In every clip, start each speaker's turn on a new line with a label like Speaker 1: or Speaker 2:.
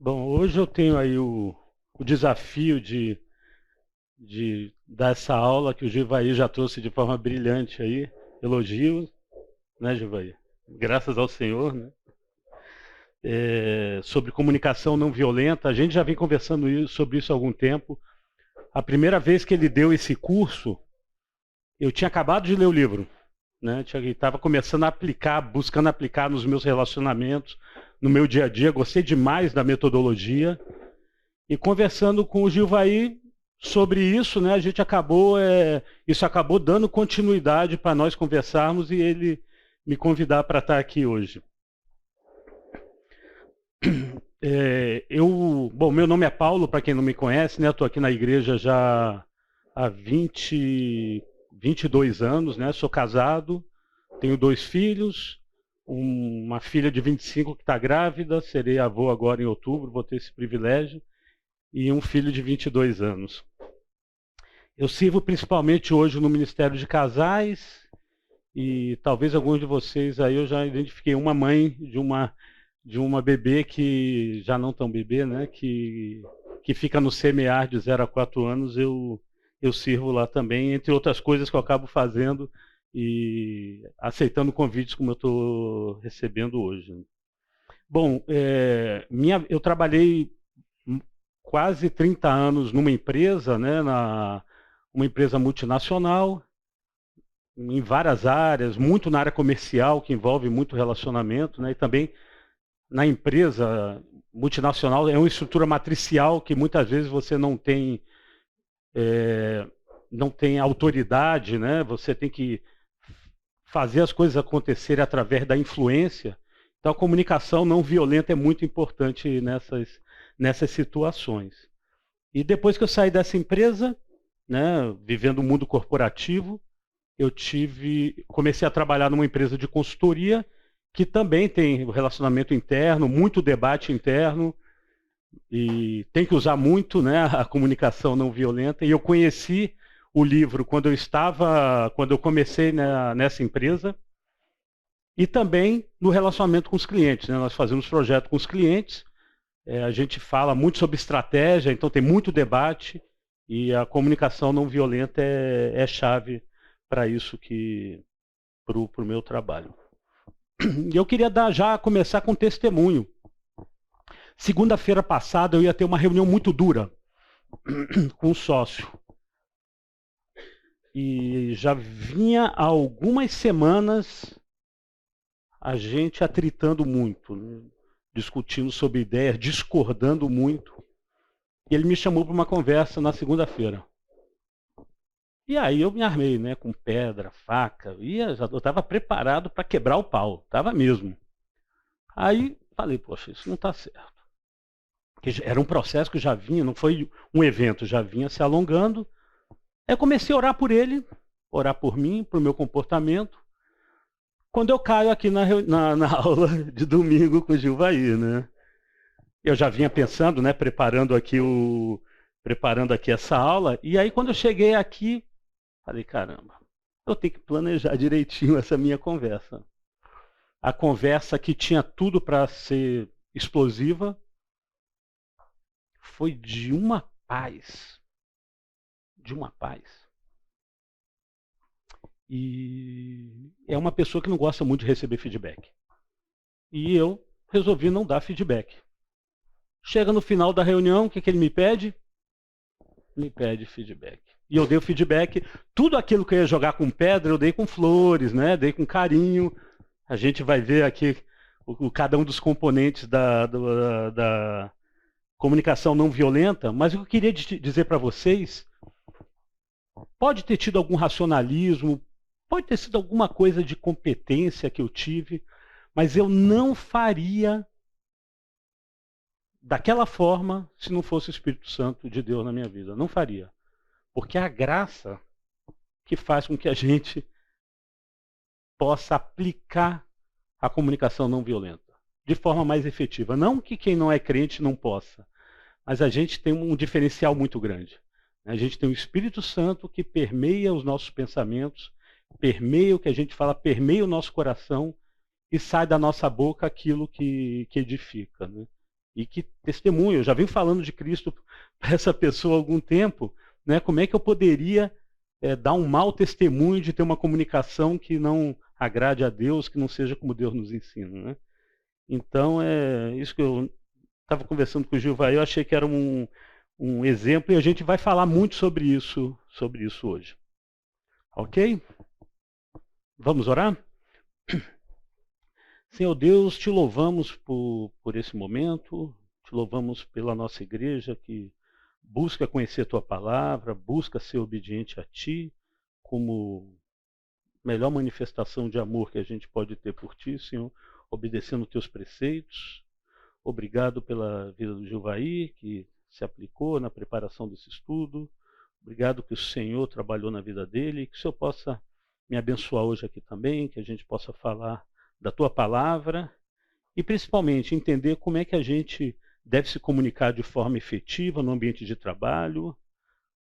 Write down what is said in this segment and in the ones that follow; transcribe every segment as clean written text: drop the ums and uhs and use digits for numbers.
Speaker 1: Bom, hoje eu tenho aí o desafio de dar essa aula que o Givaí já trouxe de forma brilhante aí, elogios, né, Givaí? Graças ao Senhor, né? Sobre comunicação não violenta. A gente já vem conversando sobre isso há algum tempo. A primeira vez que ele deu esse curso, eu tinha acabado de ler o livro, né? Estava começando a aplicar, buscando aplicar nos meus relacionamentos, no meu dia a dia. Gostei demais da metodologia. E conversando com o Gilvaí sobre isso, né, a gente acabou, isso acabou dando continuidade para nós conversarmos e ele me convidar para estar aqui hoje. Bom, meu nome é Paulo, para quem não me conhece, né, estou aqui na igreja já há 22 anos, né, sou casado, tenho 2 filhos, uma filha de 25 que está grávida, serei avô agora em outubro, vou ter esse privilégio, e um filho de 22 anos. Eu sirvo principalmente hoje no Ministério de Casais e talvez alguns de vocês aí eu já identifiquei uma mãe de uma bebê que já não tão bebê, né, que fica no semear de 0 a 4 anos, eu sirvo lá também, entre outras coisas que eu acabo fazendo e aceitando convites como eu estou recebendo hoje. Bom, eu trabalhei quase 30 anos numa empresa, né, uma empresa multinacional, em várias áreas, muito na área comercial, que envolve muito relacionamento, né, e também na empresa multinacional é uma estrutura matricial que muitas vezes você não tem autoridade, né, você tem que fazer as coisas acontecerem através da influência. Então a comunicação não violenta é muito importante nessas situações. E depois que eu saí dessa empresa, né, vivendo o mundo corporativo, comecei a trabalhar numa empresa de consultoria que também tem relacionamento interno, muito debate interno e tem que usar muito, né, a comunicação não violenta. E eu conheci o livro quando eu comecei, né, nessa empresa e também no relacionamento com os clientes, né? Nós fazemos projeto com os clientes, a gente fala muito sobre estratégia, então tem muito debate e a comunicação não violenta é chave para isso para o meu trabalho. E eu queria já começar com um testemunho. Segunda-feira passada eu ia ter uma reunião muito dura com um sócio. E já vinha há algumas semanas a gente atritando muito, né? Discutindo sobre ideias, discordando muito. E ele me chamou para uma conversa na segunda-feira. E aí eu me armei, né, com pedra, faca, eu estava preparado para quebrar o pau, estava mesmo. Aí falei, poxa, isso não está certo. Porque era um processo que já vinha, não foi um evento, já vinha se alongando. Aí eu comecei a orar por ele, orar por mim, para o meu comportamento. Quando eu caio aqui na aula de domingo com o Gilvaí, né? Eu já vinha pensando, né, preparando aqui essa aula, e aí quando eu cheguei aqui, falei, caramba, eu tenho que planejar direitinho essa minha conversa. A conversa que tinha tudo para ser explosiva foi de uma paz. De uma paz. E é uma pessoa que não gosta muito de receber feedback. E eu resolvi não dar feedback. Chega no final da reunião, o que ele me pede? Me pede feedback. E eu dei o feedback, tudo aquilo que eu ia jogar com pedra, eu dei com flores, né? Dei com carinho. A gente vai ver aqui cada um dos componentes da comunicação não violenta, mas o que eu queria dizer para vocês, pode ter tido algum racionalismo, pode ter sido alguma coisa de competência que eu tive, mas eu não faria daquela forma se não fosse o Espírito Santo de Deus na minha vida. Não faria. Porque é a graça que faz com que a gente possa aplicar a comunicação não violenta de forma mais efetiva. Não que quem não é crente não possa, mas a gente tem um diferencial muito grande. A gente tem o Espírito Santo que permeia os nossos pensamentos, permeia o que a gente fala, permeia o nosso coração e sai da nossa boca aquilo que edifica, né? e que testemunho. Eu já venho falando de Cristo para essa pessoa há algum tempo, né? Como é que eu poderia dar um mau testemunho de ter uma comunicação que não agrade a Deus, que não seja como Deus nos ensina, né? Então, é isso que eu estava conversando com o Gilvaí, eu achei que era um exemplo, e a gente vai falar muito sobre isso hoje. Ok? Vamos orar? Senhor Deus, te louvamos por esse momento, te louvamos pela nossa igreja que busca conhecer a tua palavra, busca ser obediente a ti, como melhor manifestação de amor que a gente pode ter por ti, Senhor, obedecendo teus preceitos. Obrigado pela vida do Gilvaí, que se aplicou na preparação desse estudo. Obrigado que o Senhor trabalhou na vida dele, que o Senhor possa me abençoar hoje aqui também, que a gente possa falar da tua palavra e principalmente entender como é que a gente deve se comunicar de forma efetiva no ambiente de trabalho,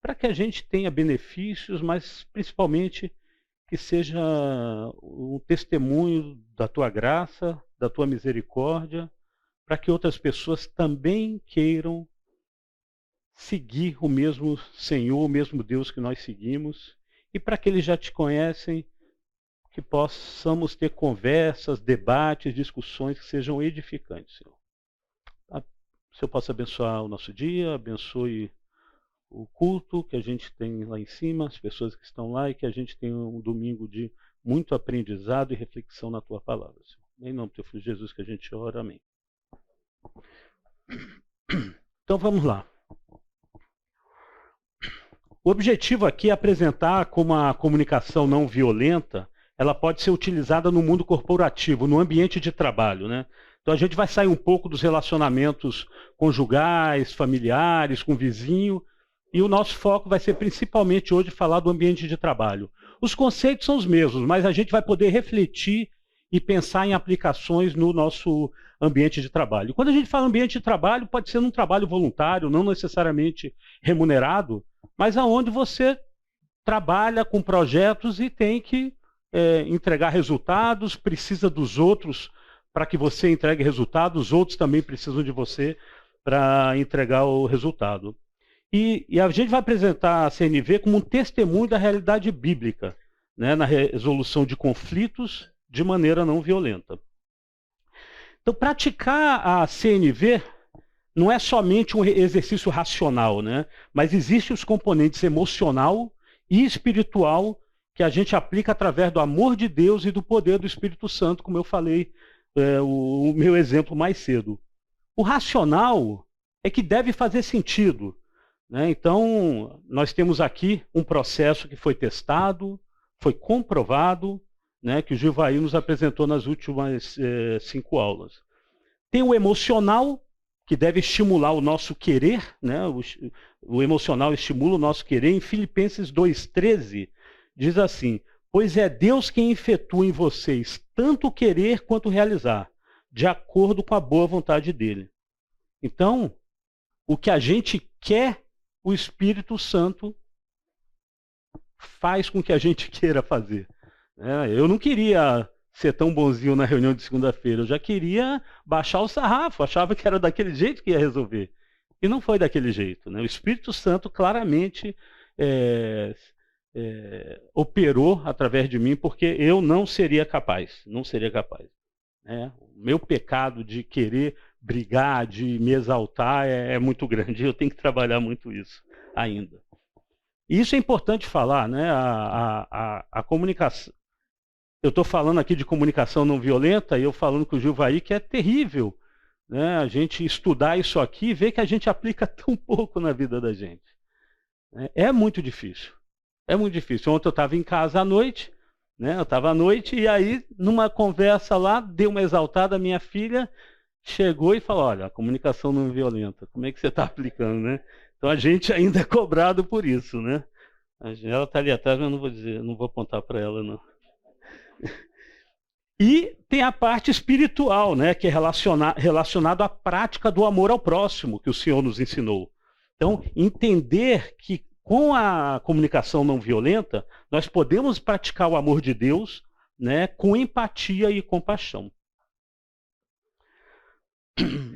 Speaker 1: para que a gente tenha benefícios, mas principalmente que seja um testemunho da tua graça, da tua misericórdia, para que outras pessoas também queiram seguir o mesmo Senhor, o mesmo Deus que nós seguimos, e para que eles já te conhecem, que possamos ter conversas, debates, discussões que sejam edificantes, Senhor. Que o Senhor possa abençoar o nosso dia, abençoe o culto que a gente tem lá em cima, as pessoas que estão lá, e que a gente tenha um domingo de muito aprendizado e reflexão na tua palavra, Senhor. Em nome do teu Filho Jesus que a gente ora, amém. Então vamos lá. O objetivo aqui é apresentar como a comunicação não violenta, ela pode ser utilizada no mundo corporativo, no ambiente de trabalho, né? Então a gente vai sair um pouco dos relacionamentos conjugais, familiares, com o vizinho, e o nosso foco vai ser principalmente hoje falar do ambiente de trabalho. Os conceitos são os mesmos, mas a gente vai poder refletir e pensar em aplicações no nosso ambiente de trabalho. Quando a gente fala ambiente de trabalho, pode ser num trabalho voluntário, não necessariamente remunerado, mas aonde você trabalha com projetos e tem que entregar resultados, precisa dos outros para que você entregue resultados, os outros também precisam de você para entregar o resultado. E a gente vai apresentar a CNV como um testemunho da realidade bíblica, né, na resolução de conflitos de maneira não violenta. Então, praticar a CNV não é somente um exercício racional, né, mas existem os componentes emocional e espiritual que a gente aplica através do amor de Deus e do poder do Espírito Santo, como eu falei, o meu exemplo mais cedo. O racional é que deve fazer sentido, né? Então, nós temos aqui um processo que foi testado, foi comprovado, né, que o Gilvaí nos apresentou nas últimas 5 aulas. Tem o emocional, que deve estimular o nosso querer, né? O emocional estimula o nosso querer. Em Filipenses 2,13, diz assim: pois é Deus quem efetua em vocês tanto o querer quanto o realizar, de acordo com a boa vontade dele. Então, o que a gente quer, o Espírito Santo faz com que a gente queira fazer. Eu não queria ser tão bonzinho na reunião de segunda-feira, eu já queria baixar o sarrafo, achava que era daquele jeito que ia resolver. E não foi daquele jeito, né? O Espírito Santo claramente operou através de mim, porque eu não seria capaz, né? O meu pecado de querer brigar, de me exaltar é muito grande, eu tenho que trabalhar muito isso ainda. E isso é importante falar, né? A comunicação. Eu estou falando aqui de comunicação não violenta, e eu falando com o Gilvaí que é terrível, né? A gente estudar isso aqui e ver que a gente aplica tão pouco na vida da gente. É muito difícil. É muito difícil. Ontem eu estava em casa à noite, né? Eu estava à noite, e aí, numa conversa lá, deu uma exaltada, minha filha chegou e falou: olha, a comunicação não violenta, como é que você está aplicando, né? Então a gente ainda é cobrado por isso, né? Ela está ali atrás, mas eu não vou dizer, não vou apontar para ela, não. E tem a parte espiritual, né, que é relacionado à prática do amor ao próximo, que o Senhor nos ensinou. Então, entender que com a comunicação não violenta, nós podemos praticar o amor de Deus, né, com empatia e compaixão.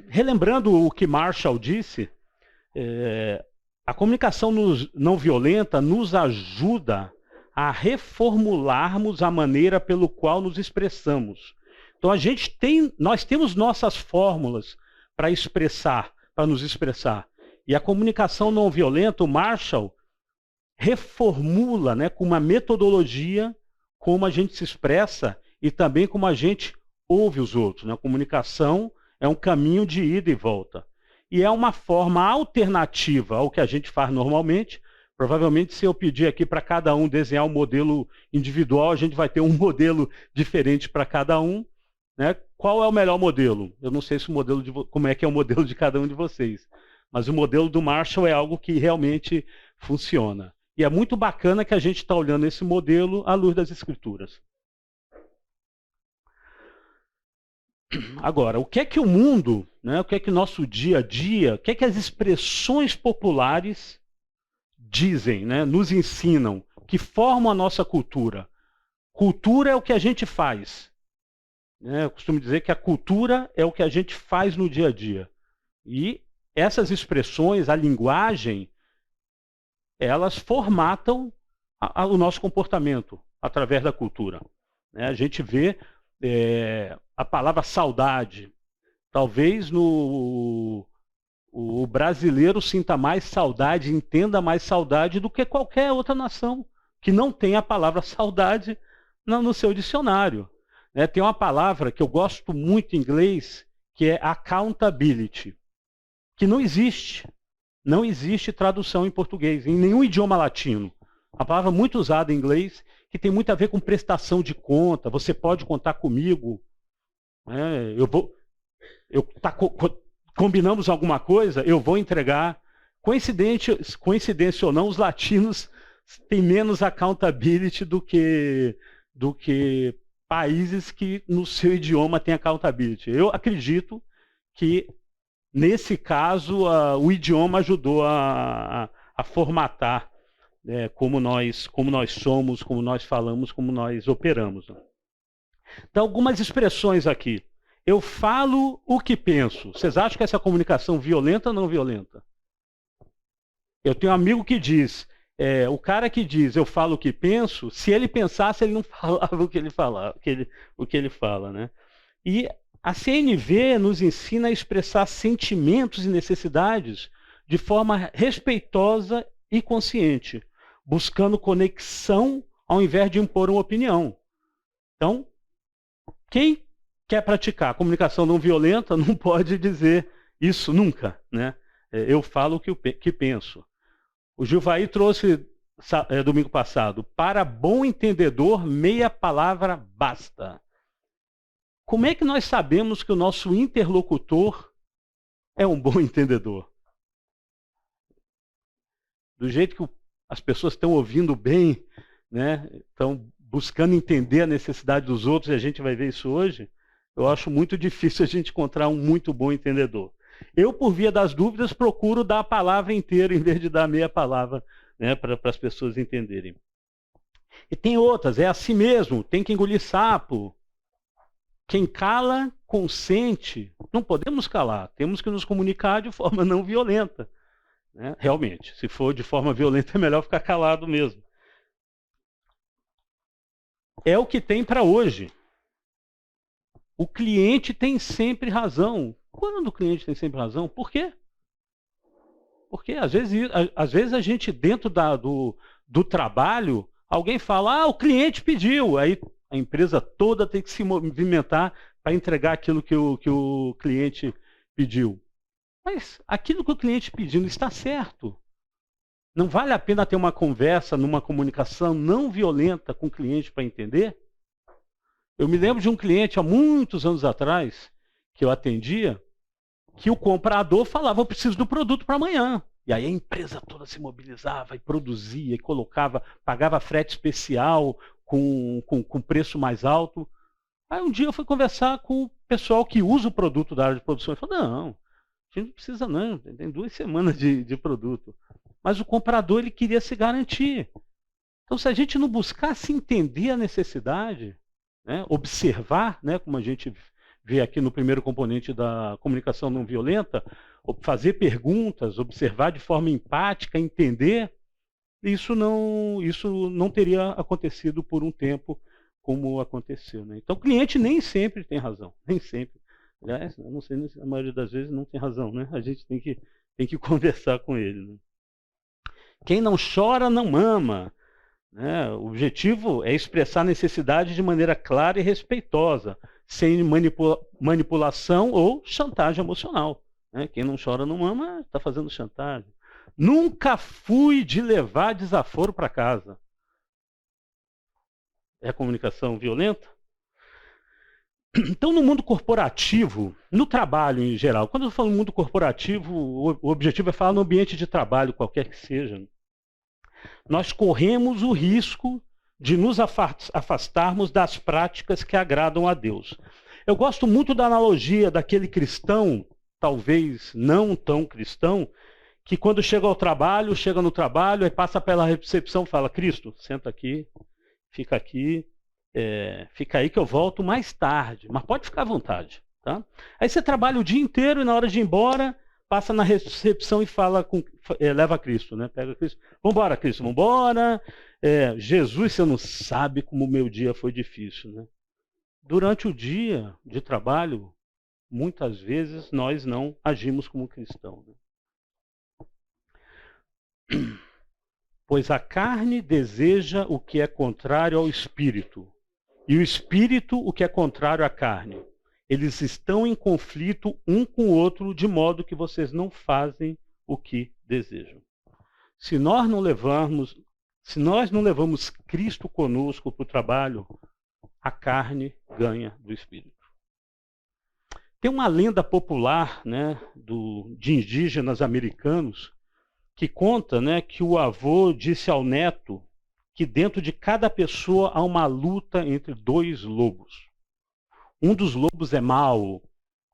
Speaker 1: relembrando o que Marshall disse, a comunicação não violenta nos ajuda a reformularmos a maneira pelo qual nos expressamos. Então nós temos nossas fórmulas para expressar, para nos expressar. E a comunicação não violenta, o Marshall reformula, né, com uma metodologia como a gente se expressa e também como a gente ouve os outros, né? A comunicação é um caminho de ida e volta. E é uma forma alternativa ao que a gente faz normalmente. Provavelmente, se eu pedir aqui para cada um desenhar um modelo individual, a gente vai ter um modelo diferente para cada um, né? Qual é o melhor modelo? Eu não sei se o modelo como é que é o modelo de cada um de vocês, mas o modelo do Marshall é algo que realmente funciona. E é muito bacana que a gente está olhando esse modelo à luz das Escrituras. Agora, o que é que o mundo, né, o que é que nosso dia a dia, o que é que as expressões populares dizem, né, nos ensinam, que formam a nossa cultura? Cultura é o que a gente faz. Né? Eu costumo dizer que a cultura é o que a gente faz no dia a dia. E essas expressões, a linguagem, elas formatam o nosso comportamento através da cultura. Né? A gente vê a palavra saudade. Talvez o brasileiro sinta mais saudade, entenda mais saudade do que qualquer outra nação que não tem a palavra saudade no seu dicionário. Né? Tem uma palavra que eu gosto muito em inglês, que é accountability, que não existe. Não existe tradução em português, em nenhum idioma latino. Uma palavra muito usada em inglês, que tem muito a ver com prestação de conta. Você pode contar comigo. Né? Combinamos alguma coisa, eu vou entregar. Coincidência ou não, os latinos têm menos accountability do que países que no seu idioma têm accountability. Eu acredito que nesse caso, o idioma ajudou a formatar como nós somos, como nós falamos, como nós operamos. Então, algumas expressões aqui. Eu falo o que penso. Vocês acham que essa é comunicação violenta ou não violenta? Eu tenho um amigo que diz, o cara que diz eu falo o que penso, se ele pensasse, ele não falava o que ele fala. Né? E a CNV nos ensina a expressar sentimentos e necessidades de forma respeitosa e consciente, buscando conexão ao invés de impor uma opinião. Então, quem quer praticar comunicação não violenta não pode dizer isso nunca. Né? Eu falo o que penso. O Gilvaí trouxe domingo passado, para bom entendedor, meia palavra basta. Como é que nós sabemos que o nosso interlocutor é um bom entendedor? Do jeito que as pessoas estão ouvindo bem, né, estão buscando entender a necessidade dos outros, e a gente vai ver isso hoje, eu acho muito difícil a gente encontrar um muito bom entendedor. Eu, por via das dúvidas, procuro dar a palavra inteira em vez de dar meia palavra, né, para as pessoas entenderem. E tem outras, é assim mesmo, tem que engolir sapo. Quem cala, consente. Não podemos calar, temos que nos comunicar de forma não violenta. Né? Realmente, se for de forma violenta, é melhor ficar calado mesmo. É o que tem para hoje. O cliente tem sempre razão. Quando o cliente tem sempre razão? Por quê? Porque às vezes a gente, dentro do trabalho, alguém fala, o cliente pediu. Aí a empresa toda tem que se movimentar para entregar aquilo que o cliente pediu. Mas aquilo que o cliente pediu está certo. Não vale a pena ter uma conversa, numa comunicação não violenta com o cliente para entender? Eu me lembro de um cliente há muitos anos atrás, que eu atendia, que o comprador falava, eu preciso do produto para amanhã. E aí a empresa toda se mobilizava e produzia, e colocava, pagava frete especial com preço mais alto. Aí um dia eu fui conversar com o pessoal que usa o produto da área de produção. Ele falou, não, a gente não precisa não, tem 2 semanas de produto. Mas o comprador ele queria se garantir. Então, se a gente não buscasse entender a necessidade, né, observar, né, como a gente vê aqui no primeiro componente da comunicação não violenta, fazer perguntas, observar de forma empática, entender, isso não teria acontecido por um tempo como aconteceu. Né? Então, o cliente nem sempre tem razão, nem sempre. Aliás, eu não sei, a maioria das vezes não tem razão, né? A gente tem que conversar com ele. Né? Quem não chora, não mama. Né? O objetivo é expressar necessidade de maneira clara e respeitosa, sem manipulação ou chantagem emocional. Né? Quem não chora, não mama, está fazendo chantagem. Nunca fui de levar desaforo para casa. É comunicação violenta? Então, no mundo corporativo, no trabalho em geral, quando eu falo mundo corporativo, o objetivo é falar no ambiente de trabalho, qualquer que seja. Nós corremos o risco de nos afastarmos das práticas que agradam a Deus. Eu gosto muito da analogia daquele cristão, talvez não tão cristão, que quando chega no trabalho, aí passa pela recepção e fala: Cristo, senta aqui, fica aí que eu volto mais tarde, mas pode ficar à vontade. Tá? Aí você trabalha o dia inteiro e na hora de ir embora, passa na recepção e fala leva Cristo, né? Pega Cristo. Vambora, Cristo, vambora. Jesus, você não sabe como o meu dia foi difícil, né? Durante o dia de trabalho, muitas vezes nós não agimos como cristãos. Né? Pois a carne deseja o que é contrário ao espírito, e o espírito o que é contrário à carne. Eles estão em conflito um com o outro, de modo que vocês não fazem o que desejam. Se nós não levamos Cristo conosco para o trabalho, a carne ganha do espírito. Tem uma lenda popular, né, de indígenas americanos que conta, né, que o avô disse ao neto que dentro de cada pessoa há uma luta entre dois lobos. Um dos lobos é mau,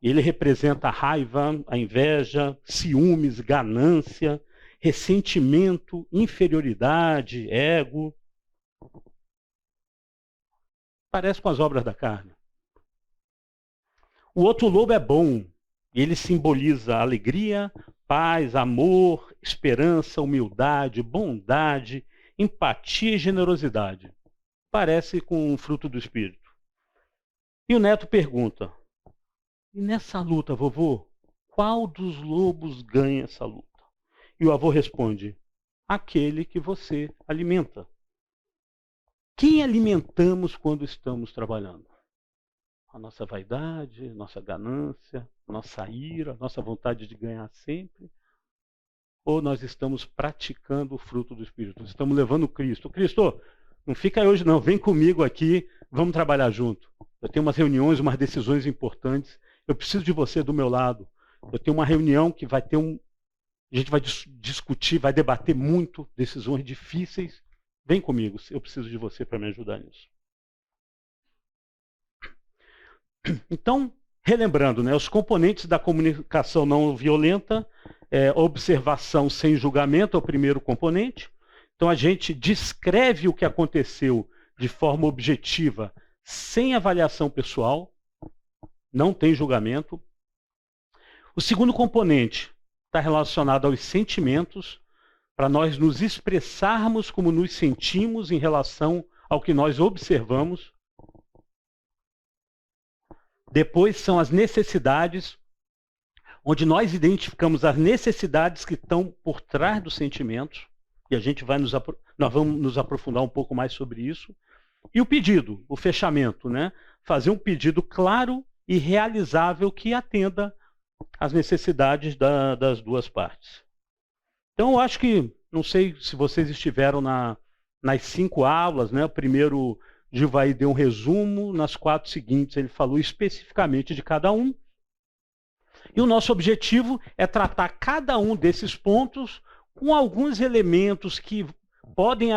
Speaker 1: ele representa a raiva, a inveja, ciúmes, ganância, ressentimento, inferioridade, ego. Parece com as obras da carne. O outro lobo é bom, ele simboliza alegria, paz, amor, esperança, humildade, bondade, empatia e generosidade. Parece com o fruto do Espírito. E o neto pergunta: e nessa luta, vovô, qual dos lobos ganha essa luta? E o avô responde: aquele que você alimenta. Quem alimentamos quando estamos trabalhando? A nossa vaidade, nossa ganância, nossa ira, nossa vontade de ganhar sempre? Ou nós estamos praticando o fruto do Espírito? Estamos levando Cristo. Cristo, não fica aí hoje não, vem comigo aqui, vamos trabalhar junto. Eu tenho umas reuniões, umas decisões importantes, eu preciso de você do meu lado. Eu tenho uma reunião que vai ter a gente vai discutir, vai debater muito, decisões difíceis. Vem comigo, eu preciso de você para me ajudar nisso. Então, relembrando, né, os componentes da comunicação não violenta, observação sem julgamento é o primeiro componente. Então, a gente descreve o que aconteceu de forma objetiva, sem avaliação pessoal, não tem julgamento. O segundo componente está relacionado aos sentimentos, para nós nos expressarmos como nos sentimos em relação ao que nós observamos. Depois são as necessidades, onde nós identificamos as necessidades que estão por trás dos sentimentos, e a gente nós vamos nos aprofundar um pouco mais sobre isso. E o pedido, o fechamento, né? Fazer um pedido claro e realizável que atenda às necessidades das duas partes. Então, eu acho que, não sei se vocês estiveram nas 5 aulas, né? O primeiro, Gilvaí deu um resumo, nas 4 seguintes ele falou especificamente de cada um. E o nosso objetivo é tratar cada um desses pontos com alguns elementos que podem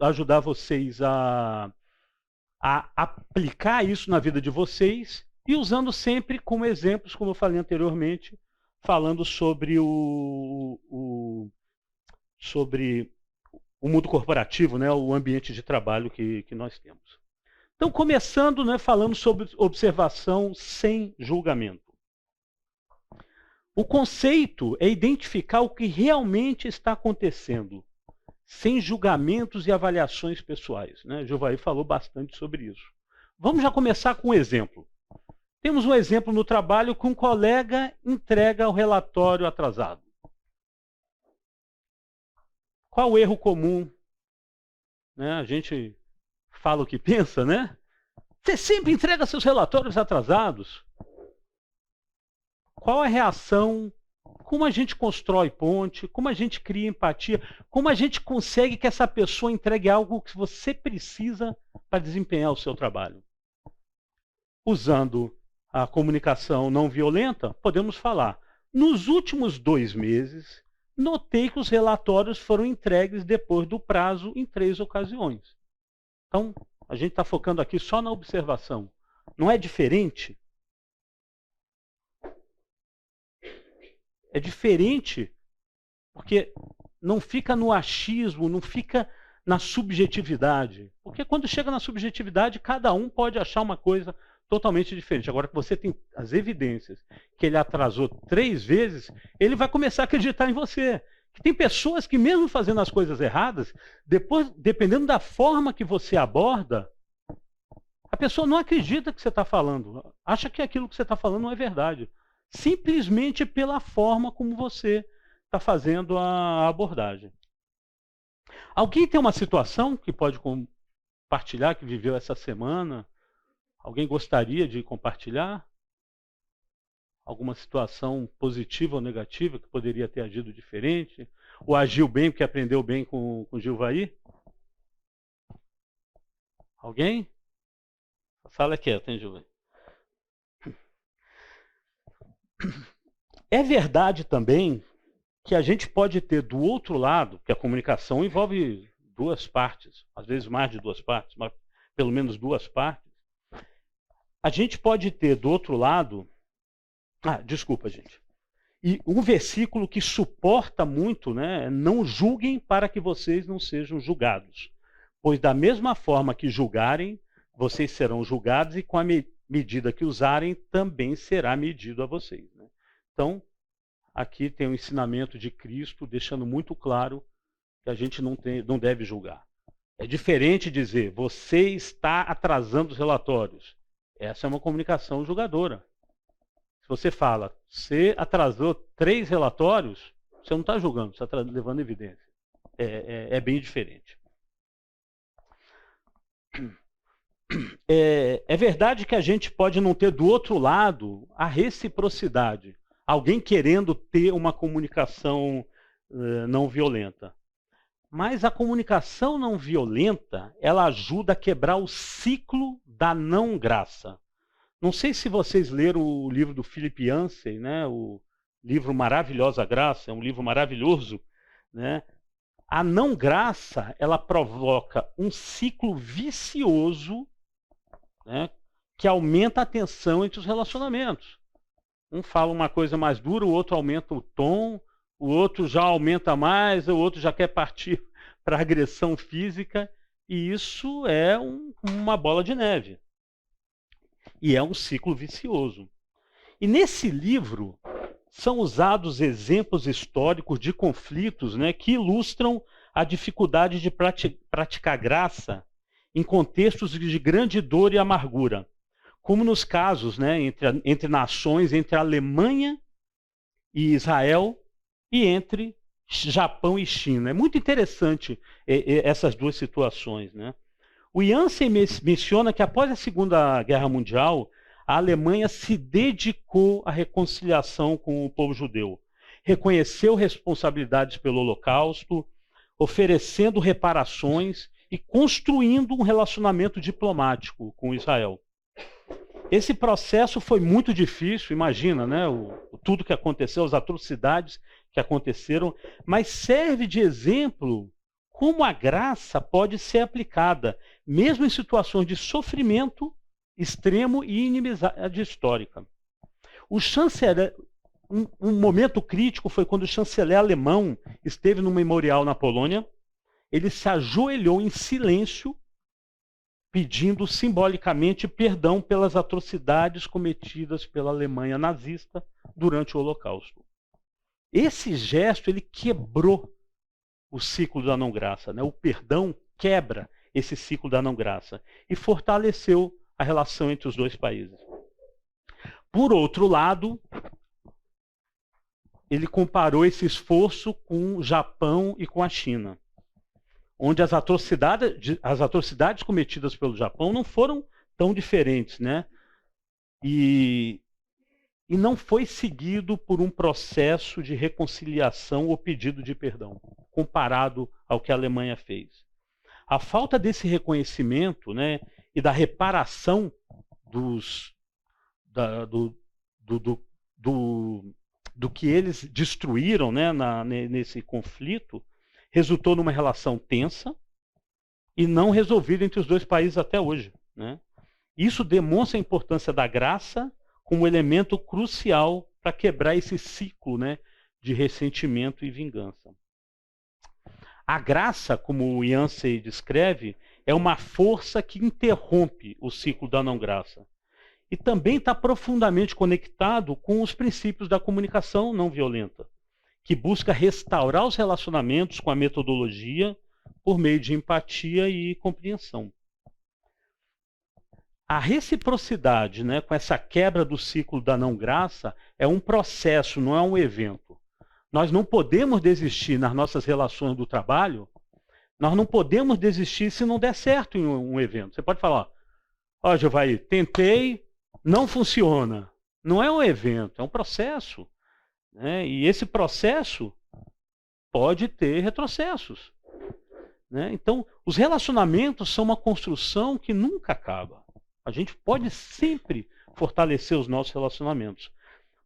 Speaker 1: ajudar vocês a aplicar isso na vida de vocês e usando sempre como exemplos, como eu falei anteriormente, falando sobre o mundo corporativo, né, o ambiente de trabalho que nós temos. Então, começando, né, falando sobre observação sem julgamento. O conceito é identificar o que realmente está acontecendo, sem julgamentos e avaliações pessoais, né? Gilvaí falou bastante sobre isso. Vamos já começar com um exemplo. Temos um exemplo no trabalho que um colega entrega o relatório atrasado. Qual o erro comum? Né? A gente fala o que pensa, né? Você sempre entrega seus relatórios atrasados. Qual a reação? Como a gente constrói ponte? Como a gente cria empatia? Como a gente consegue que essa pessoa entregue algo que você precisa para desempenhar o seu trabalho? Usando a comunicação não violenta, podemos falar: nos últimos 2 meses, notei que os relatórios foram entregues depois do prazo em 3 ocasiões. Então, a gente está focando aqui só na observação. Não é diferente? É diferente porque não fica no achismo, não fica na subjetividade. Porque quando chega na subjetividade, cada um pode achar uma coisa totalmente diferente. Agora que você tem as evidências que ele atrasou 3 vezes, ele vai começar a acreditar em você. Tem pessoas que, mesmo fazendo as coisas erradas, depois, dependendo da forma que você aborda, a pessoa não acredita que você está falando, acha que aquilo que você está falando não é verdade. Simplesmente pela forma como você está fazendo a abordagem. Alguém tem uma situação que pode compartilhar, que viveu essa semana? Alguém gostaria de compartilhar? Alguma situação positiva ou negativa que poderia ter agido diferente? Ou agiu bem porque aprendeu bem com Gilvaí? Alguém? A sala é quieta, hein, Gilvaí? É verdade também que a gente pode ter do outro lado, que a comunicação envolve 2 partes, às vezes mais de 2 partes, mas pelo menos 2 partes. A gente pode ter do outro lado... desculpa, gente. E um versículo que suporta muito, né? Não julguem para que vocês não sejam julgados. Pois da mesma forma que julgarem, vocês serão julgados, e com a medida que usarem, também será medido a vocês. Né? Então, aqui tem o ensinamento de Cristo, deixando muito claro que a gente não deve julgar. É diferente dizer, você está atrasando os relatórios. Essa é uma comunicação julgadora. Se você fala, você atrasou 3 relatórios, você não está julgando, você está levando evidência. É bem diferente. É verdade que a gente pode não ter do outro lado a reciprocidade. Alguém querendo ter uma comunicação não violenta. Mas a comunicação não violenta, ela ajuda a quebrar o ciclo da não graça. Não sei se vocês leram o livro do Philip Yancey, né? O livro Maravilhosa Graça, é um livro maravilhoso. Né? A não graça, ela provoca um ciclo vicioso, né? Que aumenta a tensão entre os relacionamentos. Um fala uma coisa mais dura, o outro aumenta o tom, o outro já aumenta mais, o outro já quer partir para agressão física, e isso é uma bola de neve. E é um ciclo vicioso. E nesse livro são usados exemplos históricos de conflitos, né, que ilustram a dificuldade de praticar graça em contextos de grande dor e amargura, como nos casos, né, entre nações, entre a Alemanha e Israel e entre Japão e China. É muito interessante essas 2 situações. Né? O Yancey menciona que após a Segunda Guerra Mundial, a Alemanha se dedicou à reconciliação com o povo judeu, reconheceu responsabilidades pelo Holocausto, oferecendo reparações e construindo um relacionamento diplomático com Israel. Esse processo foi muito difícil, imagina, né? Tudo que aconteceu, as atrocidades que aconteceram, mas serve de exemplo como a graça pode ser aplicada, mesmo em situações de sofrimento extremo e inimizade histórica. O chanceler, um momento crítico foi quando o chanceler alemão esteve no memorial na Polônia, ele se ajoelhou em silêncio pedindo simbolicamente perdão pelas atrocidades cometidas pela Alemanha nazista durante o Holocausto. Esse gesto ele quebrou o ciclo da não-graça, né? O perdão quebra esse ciclo da não-graça e fortaleceu a relação entre os dois países. Por outro lado, ele comparou esse esforço com o Japão e com a China, onde as atrocidades cometidas pelo Japão não foram tão diferentes, né? E não foi seguido por um processo de reconciliação ou pedido de perdão, comparado ao que a Alemanha fez. A falta desse reconhecimento, né, e da reparação do que eles destruíram, né, nesse conflito, resultou numa relação tensa e não resolvida entre os dois países até hoje, né? Isso demonstra a importância da graça como elemento crucial para quebrar esse ciclo, né, de ressentimento e vingança. A graça, como o Yancey descreve, é uma força que interrompe o ciclo da não-graça. E também está profundamente conectado com os princípios da comunicação não violenta, que busca restaurar os relacionamentos com a metodologia por meio de empatia e compreensão. A reciprocidade, né, com essa quebra do ciclo da não-graça, é um processo, não é um evento. Nós não podemos desistir nas nossas relações do trabalho, nós não podemos desistir se não der certo em um evento. Você pode falar, ó, Giovanni, tentei, não funciona. Não é um evento, é um processo, né? E esse processo pode ter retrocessos, né? Então, os relacionamentos são uma construção que nunca acaba. A gente pode sempre fortalecer os nossos relacionamentos.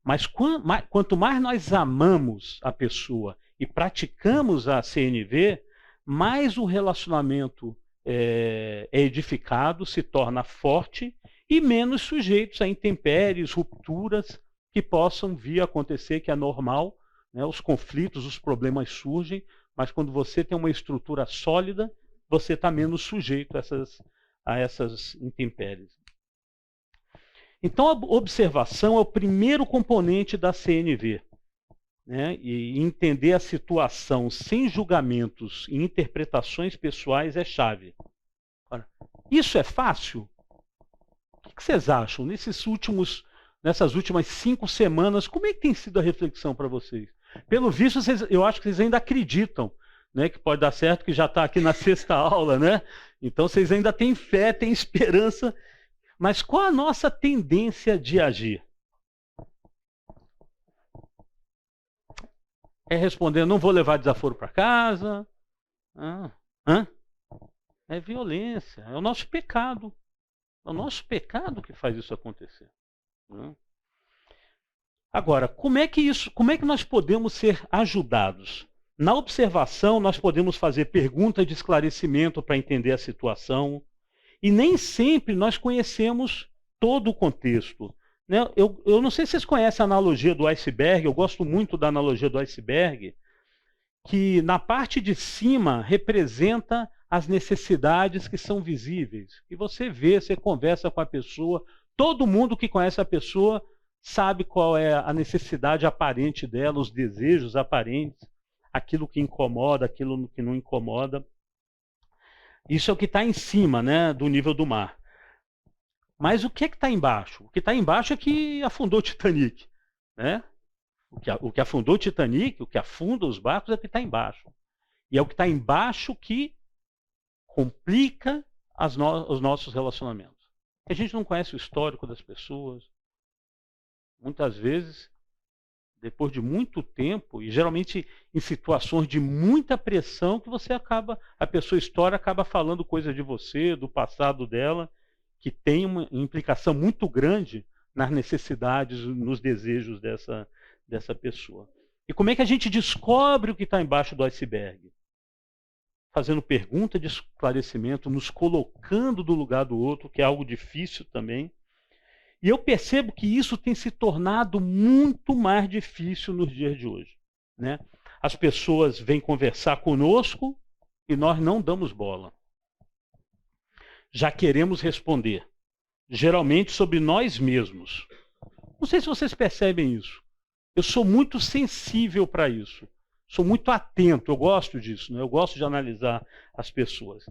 Speaker 1: Mas quanto mais nós amamos a pessoa e praticamos a CNV, mais o relacionamento é edificado, se torna forte e menos sujeitos a intempéries, rupturas que possam vir a acontecer, que é normal, né? Os conflitos, os problemas surgem, mas quando você tem uma estrutura sólida, você está menos sujeito a essas intempéries. Então, a observação é o primeiro componente da CNV, né? E entender a situação sem julgamentos e interpretações pessoais é chave. Ora, isso é fácil? O que vocês acham? Nessas últimas 5 semanas, como é que tem sido a reflexão para vocês? Pelo visto, eu acho que vocês ainda acreditam, né, que pode dar certo, que já está aqui na 6ª aula, né? Então vocês ainda têm fé, têm esperança. Mas qual a nossa tendência de agir? É responder, não vou levar desaforo para casa. É violência, é o nosso pecado. É o nosso pecado que faz isso acontecer. Agora, como é que nós podemos ser ajudados? Na observação, nós podemos fazer perguntas de esclarecimento para entender a situação. E nem sempre nós conhecemos todo o contexto, né? Eu não sei se vocês conhecem a analogia do iceberg, eu gosto muito da analogia do iceberg, que na parte de cima representa as necessidades que são visíveis. E você vê, você conversa com a pessoa, todo mundo que conhece a pessoa sabe qual é a necessidade aparente dela, os desejos aparentes, aquilo que incomoda, aquilo que não incomoda. Isso é o que está em cima, né, do nível do mar. Mas o que é que está embaixo? O que está embaixo é que afundou o Titanic, né? O que afundou o Titanic, o que afunda os barcos é o que está embaixo. E é o que está embaixo que complica os nossos relacionamentos. A gente não conhece o histórico das pessoas. Muitas vezes, depois de muito tempo, e geralmente em situações de muita pressão, que a pessoa estoura, acaba falando coisas de você, do passado dela, que tem uma implicação muito grande nas necessidades, nos desejos dessa pessoa. E como é que a gente descobre o que está embaixo do iceberg? Fazendo pergunta de esclarecimento, nos colocando do lugar do outro, que é algo difícil também. E eu percebo que isso tem se tornado muito mais difícil nos dias de hoje, né? As pessoas vêm conversar conosco e nós não damos bola. já queremos responder, geralmente sobre nós mesmos. Não sei se vocês percebem isso. Eu sou muito sensível para isso. Sou muito atento, eu gosto disso, né? Eu gosto de analisar as pessoas.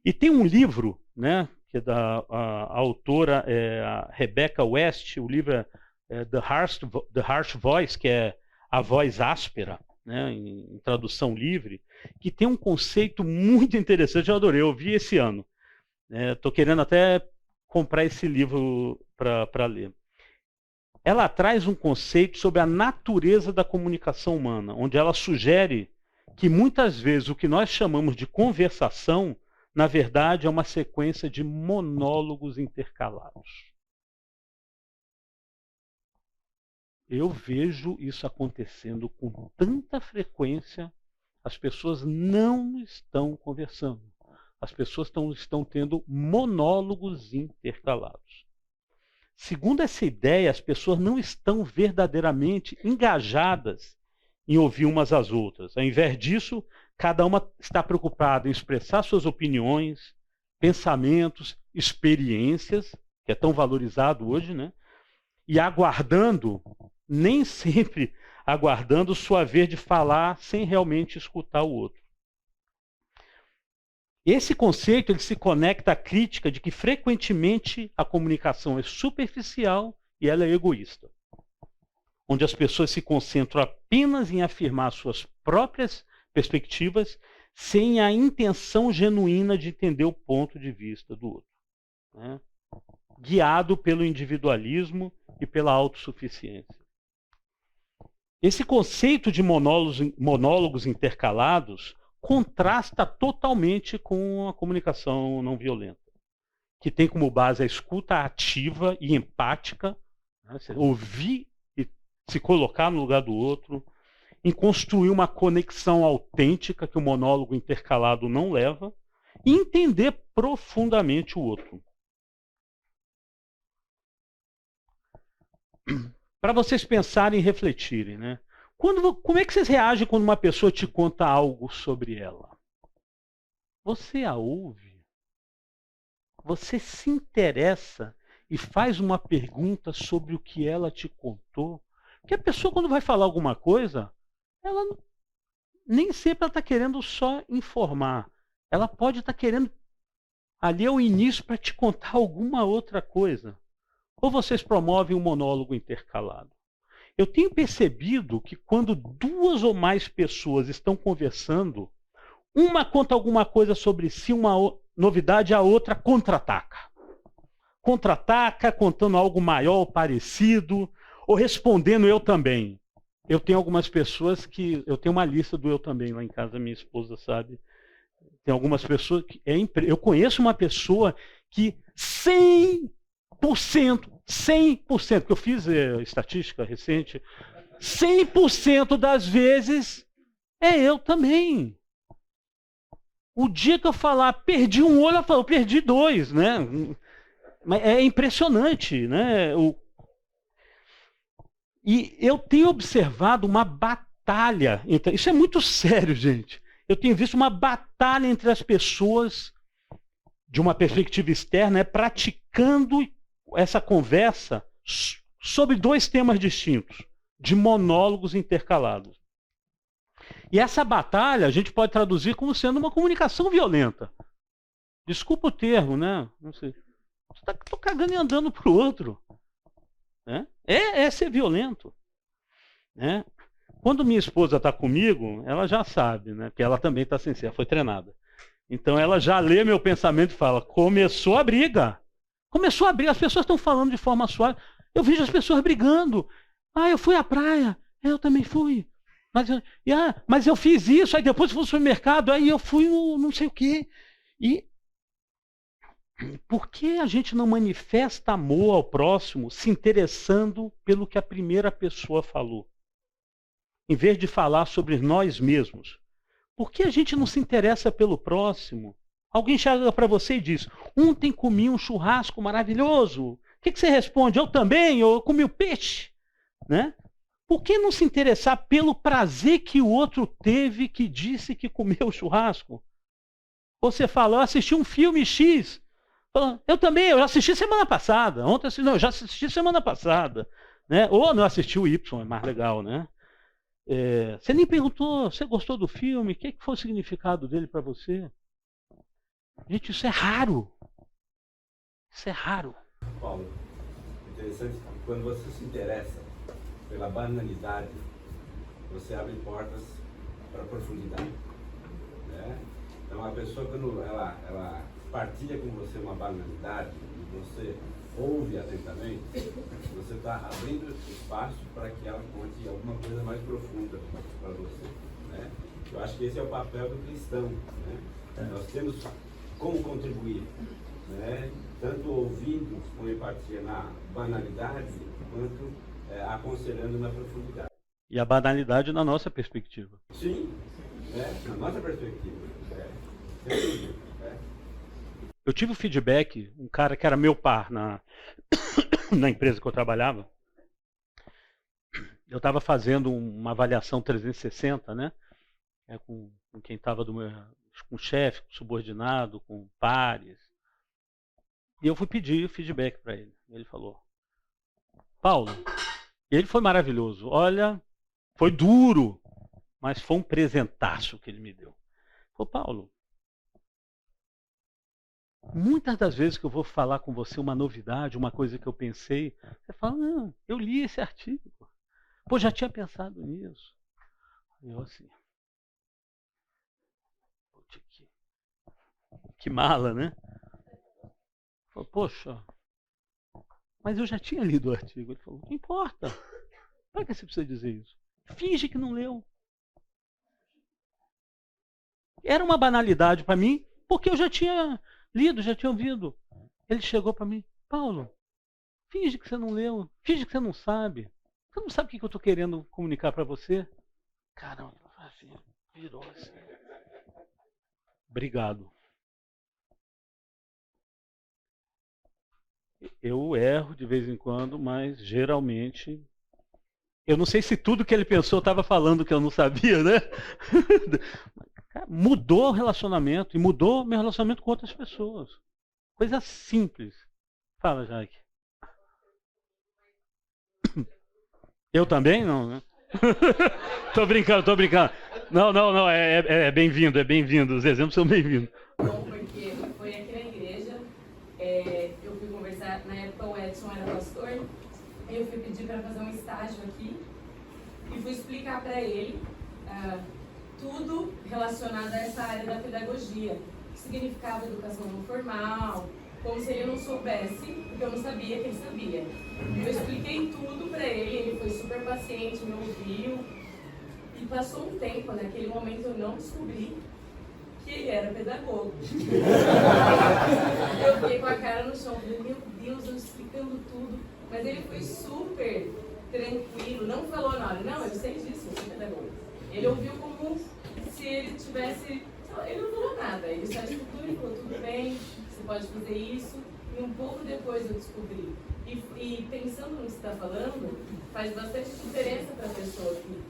Speaker 1: E tem um livro, né, que é a autora a Rebecca West, o livro é The Harsh Voice, que é a voz áspera, né, em tradução livre, que tem um conceito muito interessante, eu adorei, eu vi esse ano. Estou querendo até comprar esse livro para ler. Ela traz um conceito sobre a natureza da comunicação humana, onde ela sugere que muitas vezes o que nós chamamos de conversação, na verdade, é uma sequência de monólogos intercalados. Eu vejo isso acontecendo com tanta frequência, as pessoas não estão conversando. As pessoas estão tendo monólogos intercalados. Segundo essa ideia, as pessoas não estão verdadeiramente engajadas em ouvir umas às outras. Ao invés disso, cada uma está preocupada em expressar suas opiniões, pensamentos, experiências, que é tão valorizado hoje, né? E aguardando, nem sempre aguardando sua vez de falar sem realmente escutar o outro. Esse conceito ele se conecta à crítica de que frequentemente a comunicação é superficial e ela é egoísta, onde as pessoas se concentram apenas em afirmar suas próprias perspectivas sem a intenção genuína de entender o ponto de vista do outro, né? Guiado pelo individualismo e pela autossuficiência. Esse conceito de monólogos intercalados contrasta totalmente com a comunicação não violenta, que tem como base a escuta ativa e empática, né? Ouvir e se colocar no lugar do outro, em construir uma conexão autêntica que o monólogo intercalado não leva, e entender profundamente o outro. Para vocês pensarem e refletirem, né? Como é que vocês reagem quando uma pessoa te conta algo sobre ela? Você a ouve? Você se interessa e faz uma pergunta sobre o que ela te contou? Porque a pessoa, quando vai falar alguma coisa, ela nem sempre está querendo só informar. Ela pode estar querendo, ali é o início para te contar alguma outra coisa. Ou vocês promovem um monólogo intercalado? Eu tenho percebido que quando duas ou mais pessoas estão conversando, uma conta alguma coisa sobre si, uma novidade, a outra contra-ataca. Contra-ataca, contando algo maior ou parecido, ou respondendo eu também. Eu tenho algumas pessoas que... Eu tenho uma lista do eu também lá em casa, minha esposa sabe. Tem algumas pessoas que... Eu conheço uma pessoa que 100%, porque eu fiz estatística recente, 100% das vezes é eu também. O dia que eu falar, perdi um olho, eu falo, eu perdi dois, né? É impressionante, né? E eu tenho observado uma batalha, isso é muito sério, gente. Eu tenho visto uma batalha entre as pessoas, de uma perspectiva externa, praticando essa conversa sobre dois temas distintos, de monólogos intercalados. E essa batalha a gente pode traduzir como sendo uma comunicação violenta. Desculpa o termo, né? Não sei. Você está cagando e andando para o outro. Né? É ser violento. Né? Quando minha esposa está comigo, ela já sabe, né? Porque ela também está sincera, foi treinada. Então ela já lê meu pensamento e fala, começou a briga. Começou a briga, as pessoas estão falando de forma suave. Eu vejo as pessoas brigando. Ah, eu fui à praia. Eu também fui. Mas eu fiz isso, aí depois fui no supermercado, aí eu fui no não sei o quê. E por que a gente não manifesta amor ao próximo se interessando pelo que a primeira pessoa falou? Em vez de falar sobre nós mesmos. Por que a gente não se interessa pelo próximo? Alguém chega para você e diz, ontem comi um churrasco maravilhoso. O que você responde? Eu também, eu comi o peixe. Né? Por que não se interessar pelo prazer que o outro teve que disse que comeu o churrasco? Você fala, eu assisti um filme X. Falando, eu também, eu já assisti semana passada. Ontem assim, não, eu já assisti semana passada. Né? Ou não assisti o Y, é mais legal, né? Você nem perguntou, você gostou do filme? O que foi o significado dele para você? Gente, isso é raro. Isso é raro.
Speaker 2: Paulo, interessante que quando você se interessa pela banalidade, você abre portas para a profundidade. Né? Então, a pessoa, quando ela partilha com você uma banalidade, e você ouve atentamente, você está abrindo espaço para que ela conte alguma coisa mais profunda para você. Né? Eu acho que esse é o papel do cristão. Né? Nós temos como contribuir, né? Tanto ouvindo com empatia na banalidade, quanto aconselhando na profundidade.
Speaker 1: E a banalidade na nossa perspectiva.
Speaker 2: Sim, na nossa perspectiva.
Speaker 1: Eu tive o feedback, um cara que era meu par na empresa que eu trabalhava. Eu estava fazendo uma avaliação 360, né? Com quem estava com o chefe, com o subordinado, com pares. E eu fui pedir feedback para ele. Ele falou, Paulo, ele foi maravilhoso. Olha, foi duro, mas foi um presentaço que ele me deu. Ele falou, Paulo, muitas das vezes que eu vou falar com você uma novidade, uma coisa que eu pensei, você fala, não, eu li esse artigo. Pô, já tinha pensado nisso. E eu assim, que mala, né? Falei, poxa, mas eu já tinha lido o artigo. Ele falou, não importa. Para que você precisa dizer isso? Finge que não leu. Era uma banalidade para mim, porque eu já tinha lido, já tinha ouvido. Ele chegou para mim, Paulo, finge que você não leu, finge que você não sabe. Você não sabe o que eu estou querendo comunicar para você? Caramba, assim, virou assim. Obrigado. Eu erro de vez em quando, mas geralmente... Eu não sei se tudo que ele pensou estava falando que eu não sabia, né? Mudou o relacionamento e mudou meu relacionamento com outras pessoas. Coisa simples. Fala, Jaque. Eu também? Não, né? Tô brincando. Não. É bem-vindo, é bem-vindo. Os exemplos são bem-vindos.
Speaker 3: Bom, porque foi aqui na igreja, eu fui conversar, na época o Edson era pastor, aí eu fui pedir para fazer um estágio aqui e fui explicar para ele tudo relacionado a essa área da pedagogia, o que significava educação não formal, como se ele não soubesse, porque eu não sabia que ele sabia. Eu expliquei tudo para ele, ele foi super paciente, me ouviu, e passou um tempo, naquele momento eu não descobri que ele era pedagogo. Eu fiquei com a cara no chão, falei, meu Deus, eu explicando tudo, mas ele foi super tranquilo, não falou na hora, não, eu sei disso, eu sou pedagogo. Ele ouviu como se ele tivesse, ele não falou nada, ele só escutou e falou, tudo bem, você pode fazer isso, e um pouco depois eu descobri. E pensando no que você está falando, faz bastante diferença para a pessoa que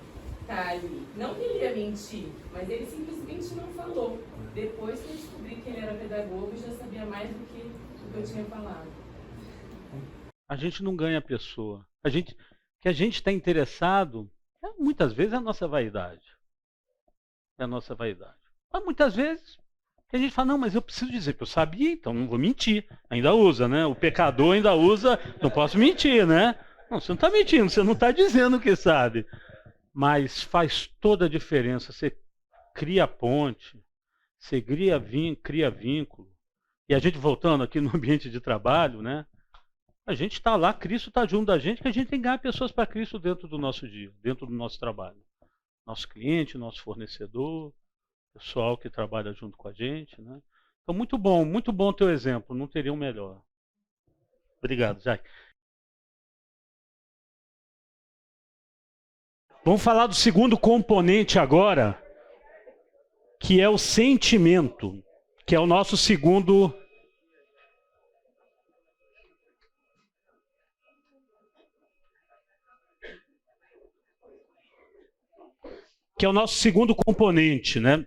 Speaker 3: está ali. Não que ele ia mentir, mas ele simplesmente não falou. Depois que eu descobri que ele era pedagogo, eu já sabia mais do que o que eu tinha falado.
Speaker 1: A gente não ganha a pessoa. Que a gente está interessado, muitas vezes é a nossa vaidade. É a nossa vaidade. Mas muitas vezes a gente fala, não, mas eu preciso dizer que eu sabia, então não vou mentir. Ainda usa, né? O pecador ainda usa, não posso mentir, né? Não, você não está mentindo, você não está dizendo que sabe. Mas faz toda a diferença. Você cria ponte, você cria vínculo. E a gente voltando aqui no ambiente de trabalho, né? A gente está lá, Cristo está junto da gente, que a gente tem que ganhar pessoas para Cristo dentro do nosso dia, dentro do nosso trabalho. Nosso cliente, nosso fornecedor, pessoal que trabalha junto com a gente, né? Então, muito bom o teu exemplo, não teria um melhor. Obrigado, Jaque. Vamos falar do segundo componente agora, que é o sentimento, que é o nosso segundo... que é o nosso segundo componente, né?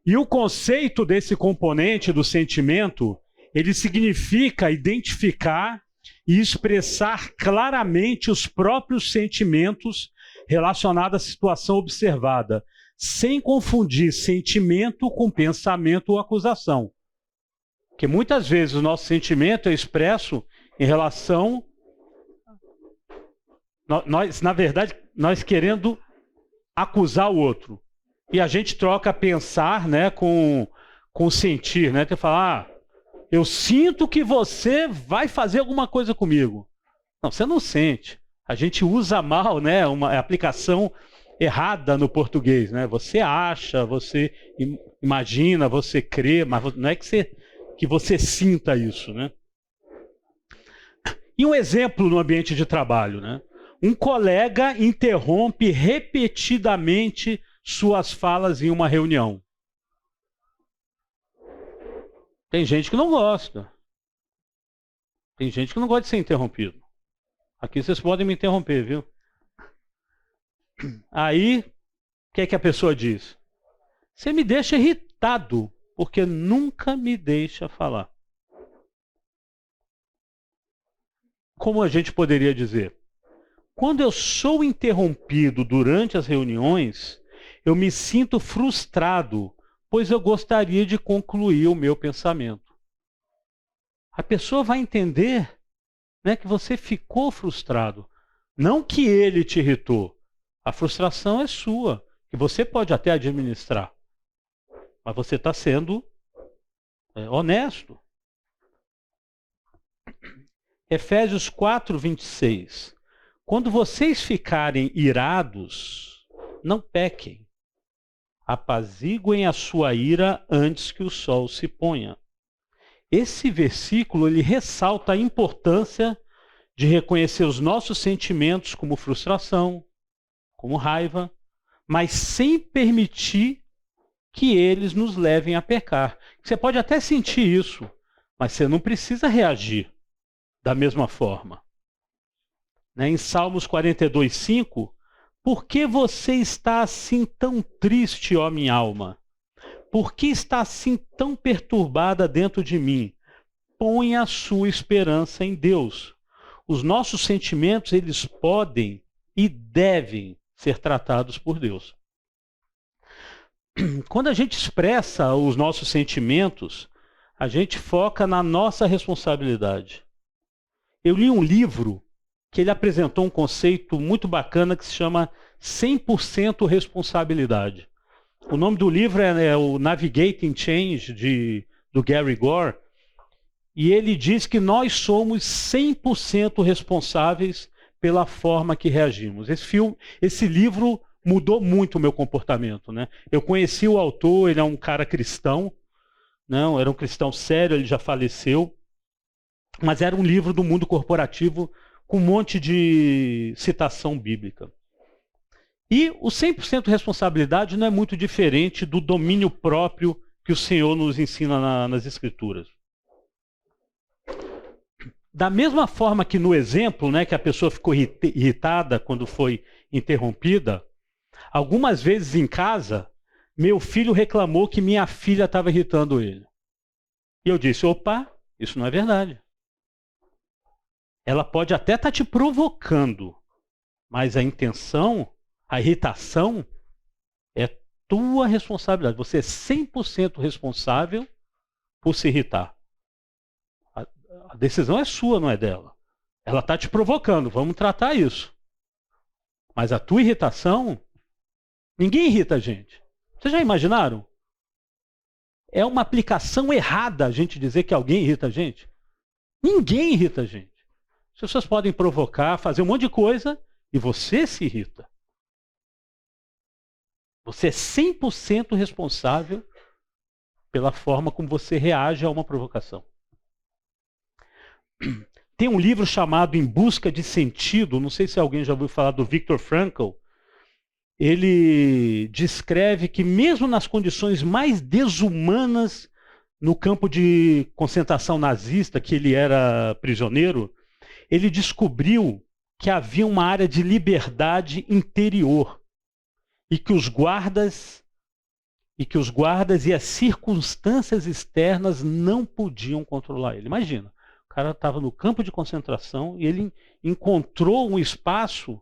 Speaker 1: E o conceito desse componente do sentimento, ele significa identificar e expressar claramente os próprios sentimentos relacionados à situação observada, sem confundir sentimento com pensamento ou acusação. Porque muitas vezes o nosso sentimento é expresso em relação... na verdade, nós querendo acusar o outro. E a gente troca pensar, né, com sentir, né? Você fala, eu sinto que você vai fazer alguma coisa comigo. Não, você não sente. A gente usa mal, né, uma aplicação errada no português, né? Você acha, você imagina, você crê, mas não é que você sinta isso, né? E um exemplo no ambiente de trabalho, né? Um colega interrompe repetidamente suas falas em uma reunião. Tem gente que não gosta. Tem gente que não gosta de ser interrompido. Aqui vocês podem me interromper, viu? Aí, o que é que a pessoa diz? Você me deixa irritado, porque nunca me deixa falar. Como a gente poderia dizer? Quando eu sou interrompido durante as reuniões, eu me sinto frustrado, pois eu gostaria de concluir o meu pensamento. A pessoa vai entender, né, que você ficou frustrado, não que ele te irritou. A frustração é sua, que você pode até administrar, mas você está sendo honesto. Efésios 4:26. Quando vocês ficarem irados, não pequem. Apaziguem a sua ira antes que o sol se ponha. Esse versículo ele ressalta a importância de reconhecer os nossos sentimentos como frustração, como raiva, mas sem permitir que eles nos levem a pecar. Você pode até sentir isso, mas você não precisa reagir da mesma forma. Em Salmos 42:5, por que você está assim tão triste, ó minha alma? Por que está assim tão perturbada dentro de mim? Ponha a sua esperança em Deus. Os nossos sentimentos, eles podem e devem ser tratados por Deus. Quando a gente expressa os nossos sentimentos, a gente foca na nossa responsabilidade. Eu li um livro que ele apresentou um conceito muito bacana que se chama 100% responsabilidade. O nome do livro é o Navigating Change, do Gary Gore, e ele diz que nós somos 100% responsáveis pela forma que reagimos. Esse livro mudou muito o meu comportamento, né? Eu conheci o autor, ele é um cara cristão, não, era um cristão sério, ele já faleceu, mas era um livro do mundo corporativo com um monte de citação bíblica. E o 100% responsabilidade não é muito diferente do domínio próprio que o Senhor nos ensina nas Escrituras. Da mesma forma que no exemplo, né, que a pessoa ficou irritada quando foi interrompida, algumas vezes em casa, meu filho reclamou que minha filha estava irritando ele. E eu disse, opa, isso não é verdade. Ela pode até estar te provocando, mas a intenção, a irritação, é tua responsabilidade. Você é 100% responsável por se irritar. A decisão é sua, não é dela. Ela está te provocando, vamos tratar isso. Mas a tua irritação, ninguém irrita a gente. Vocês já imaginaram? É uma aplicação errada a gente dizer que alguém irrita a gente. Ninguém irrita a gente. As pessoas podem provocar, fazer um monte de coisa e você se irrita. Você é 100% responsável pela forma como você reage a uma provocação. Tem um livro chamado Em Busca de Sentido, não sei se alguém já ouviu falar do Viktor Frankl. Ele descreve que mesmo nas condições mais desumanas no campo de concentração nazista, que ele era prisioneiro, ele descobriu que havia uma área de liberdade interior e que os guardas e que os guardas e as circunstâncias externas não podiam controlar ele. Imagina, o cara estava no campo de concentração e ele encontrou um espaço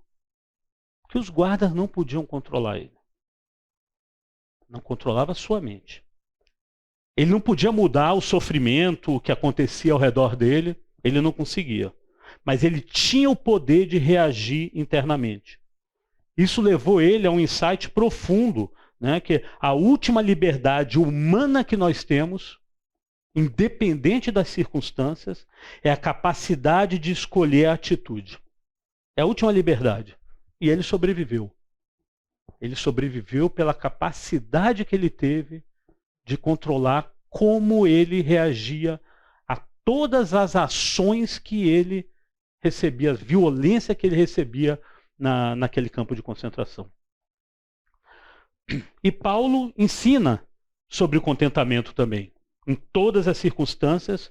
Speaker 1: que os guardas não podiam controlar ele. Não controlava a sua mente. Ele não podia mudar o sofrimento que acontecia ao redor dele, ele não conseguia. Mas ele tinha o poder de reagir internamente. Isso levou ele a um insight profundo, né, que a última liberdade humana que nós temos, independente das circunstâncias, é a capacidade de escolher a atitude. É a última liberdade. E ele sobreviveu. Ele sobreviveu pela capacidade que ele teve de controlar como ele reagia a todas as ações que ele recebia, a violência que ele recebia naquele campo de concentração. E Paulo ensina sobre o contentamento também, em todas as circunstâncias,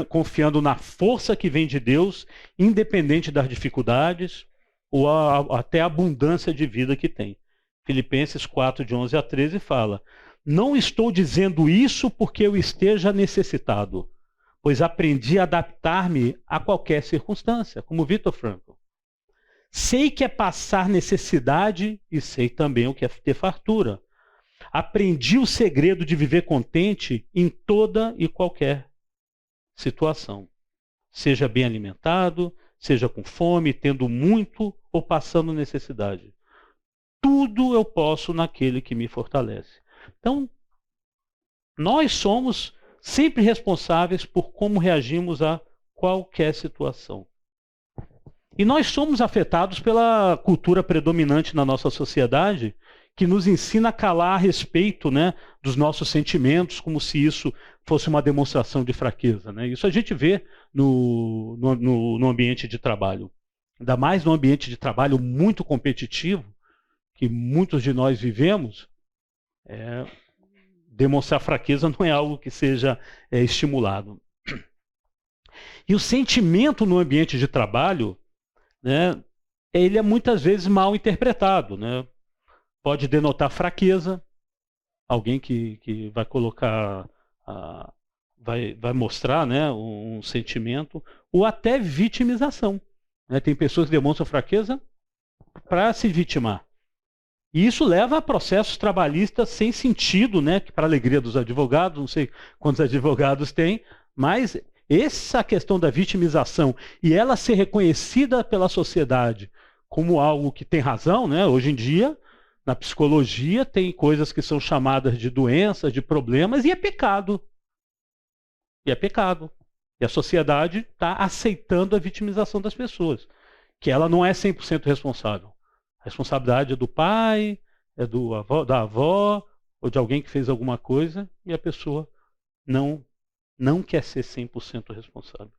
Speaker 1: confiando na força que vem de Deus, independente das dificuldades ou até a abundância de vida que tem. Filipenses 4, de 11 a 13 fala: não estou dizendo isso porque eu esteja necessitado, pois aprendi a adaptar-me a qualquer circunstância, como Viktor Frankl. Sei que é passar necessidade e sei também o que é ter fartura. Aprendi o segredo de viver contente em toda e qualquer situação. Seja bem alimentado, seja com fome, tendo muito ou passando necessidade. Tudo eu posso naquele que me fortalece. Então, nós somos sempre responsáveis por como reagimos a qualquer situação. E nós somos afetados pela cultura predominante na nossa sociedade, que nos ensina a calar a respeito, né, dos nossos sentimentos, como se isso fosse uma demonstração de fraqueza, né? Isso a gente vê no ambiente de trabalho. Ainda mais no ambiente de trabalho muito competitivo, que muitos de nós vivemos, demonstrar fraqueza não é algo que seja estimulado. E o sentimento no ambiente de trabalho, né, ele é muitas vezes mal interpretado, né? Pode denotar fraqueza, alguém que vai colocar, vai mostrar, né, um sentimento, ou até vitimização, né? Tem pessoas que demonstram fraqueza para se vitimar. E isso leva a processos trabalhistas sem sentido, né, para a alegria dos advogados, não sei quantos advogados tem, mas essa questão da vitimização e ela ser reconhecida pela sociedade como algo que tem razão, né? Hoje em dia, na psicologia, tem coisas que são chamadas de doenças, de problemas, e é pecado. E é pecado. E a sociedade está aceitando a vitimização das pessoas, que ela não é 100% responsável. A responsabilidade é do pai, é da avó, ou de alguém que fez alguma coisa, e a pessoa não quer ser 100% responsável.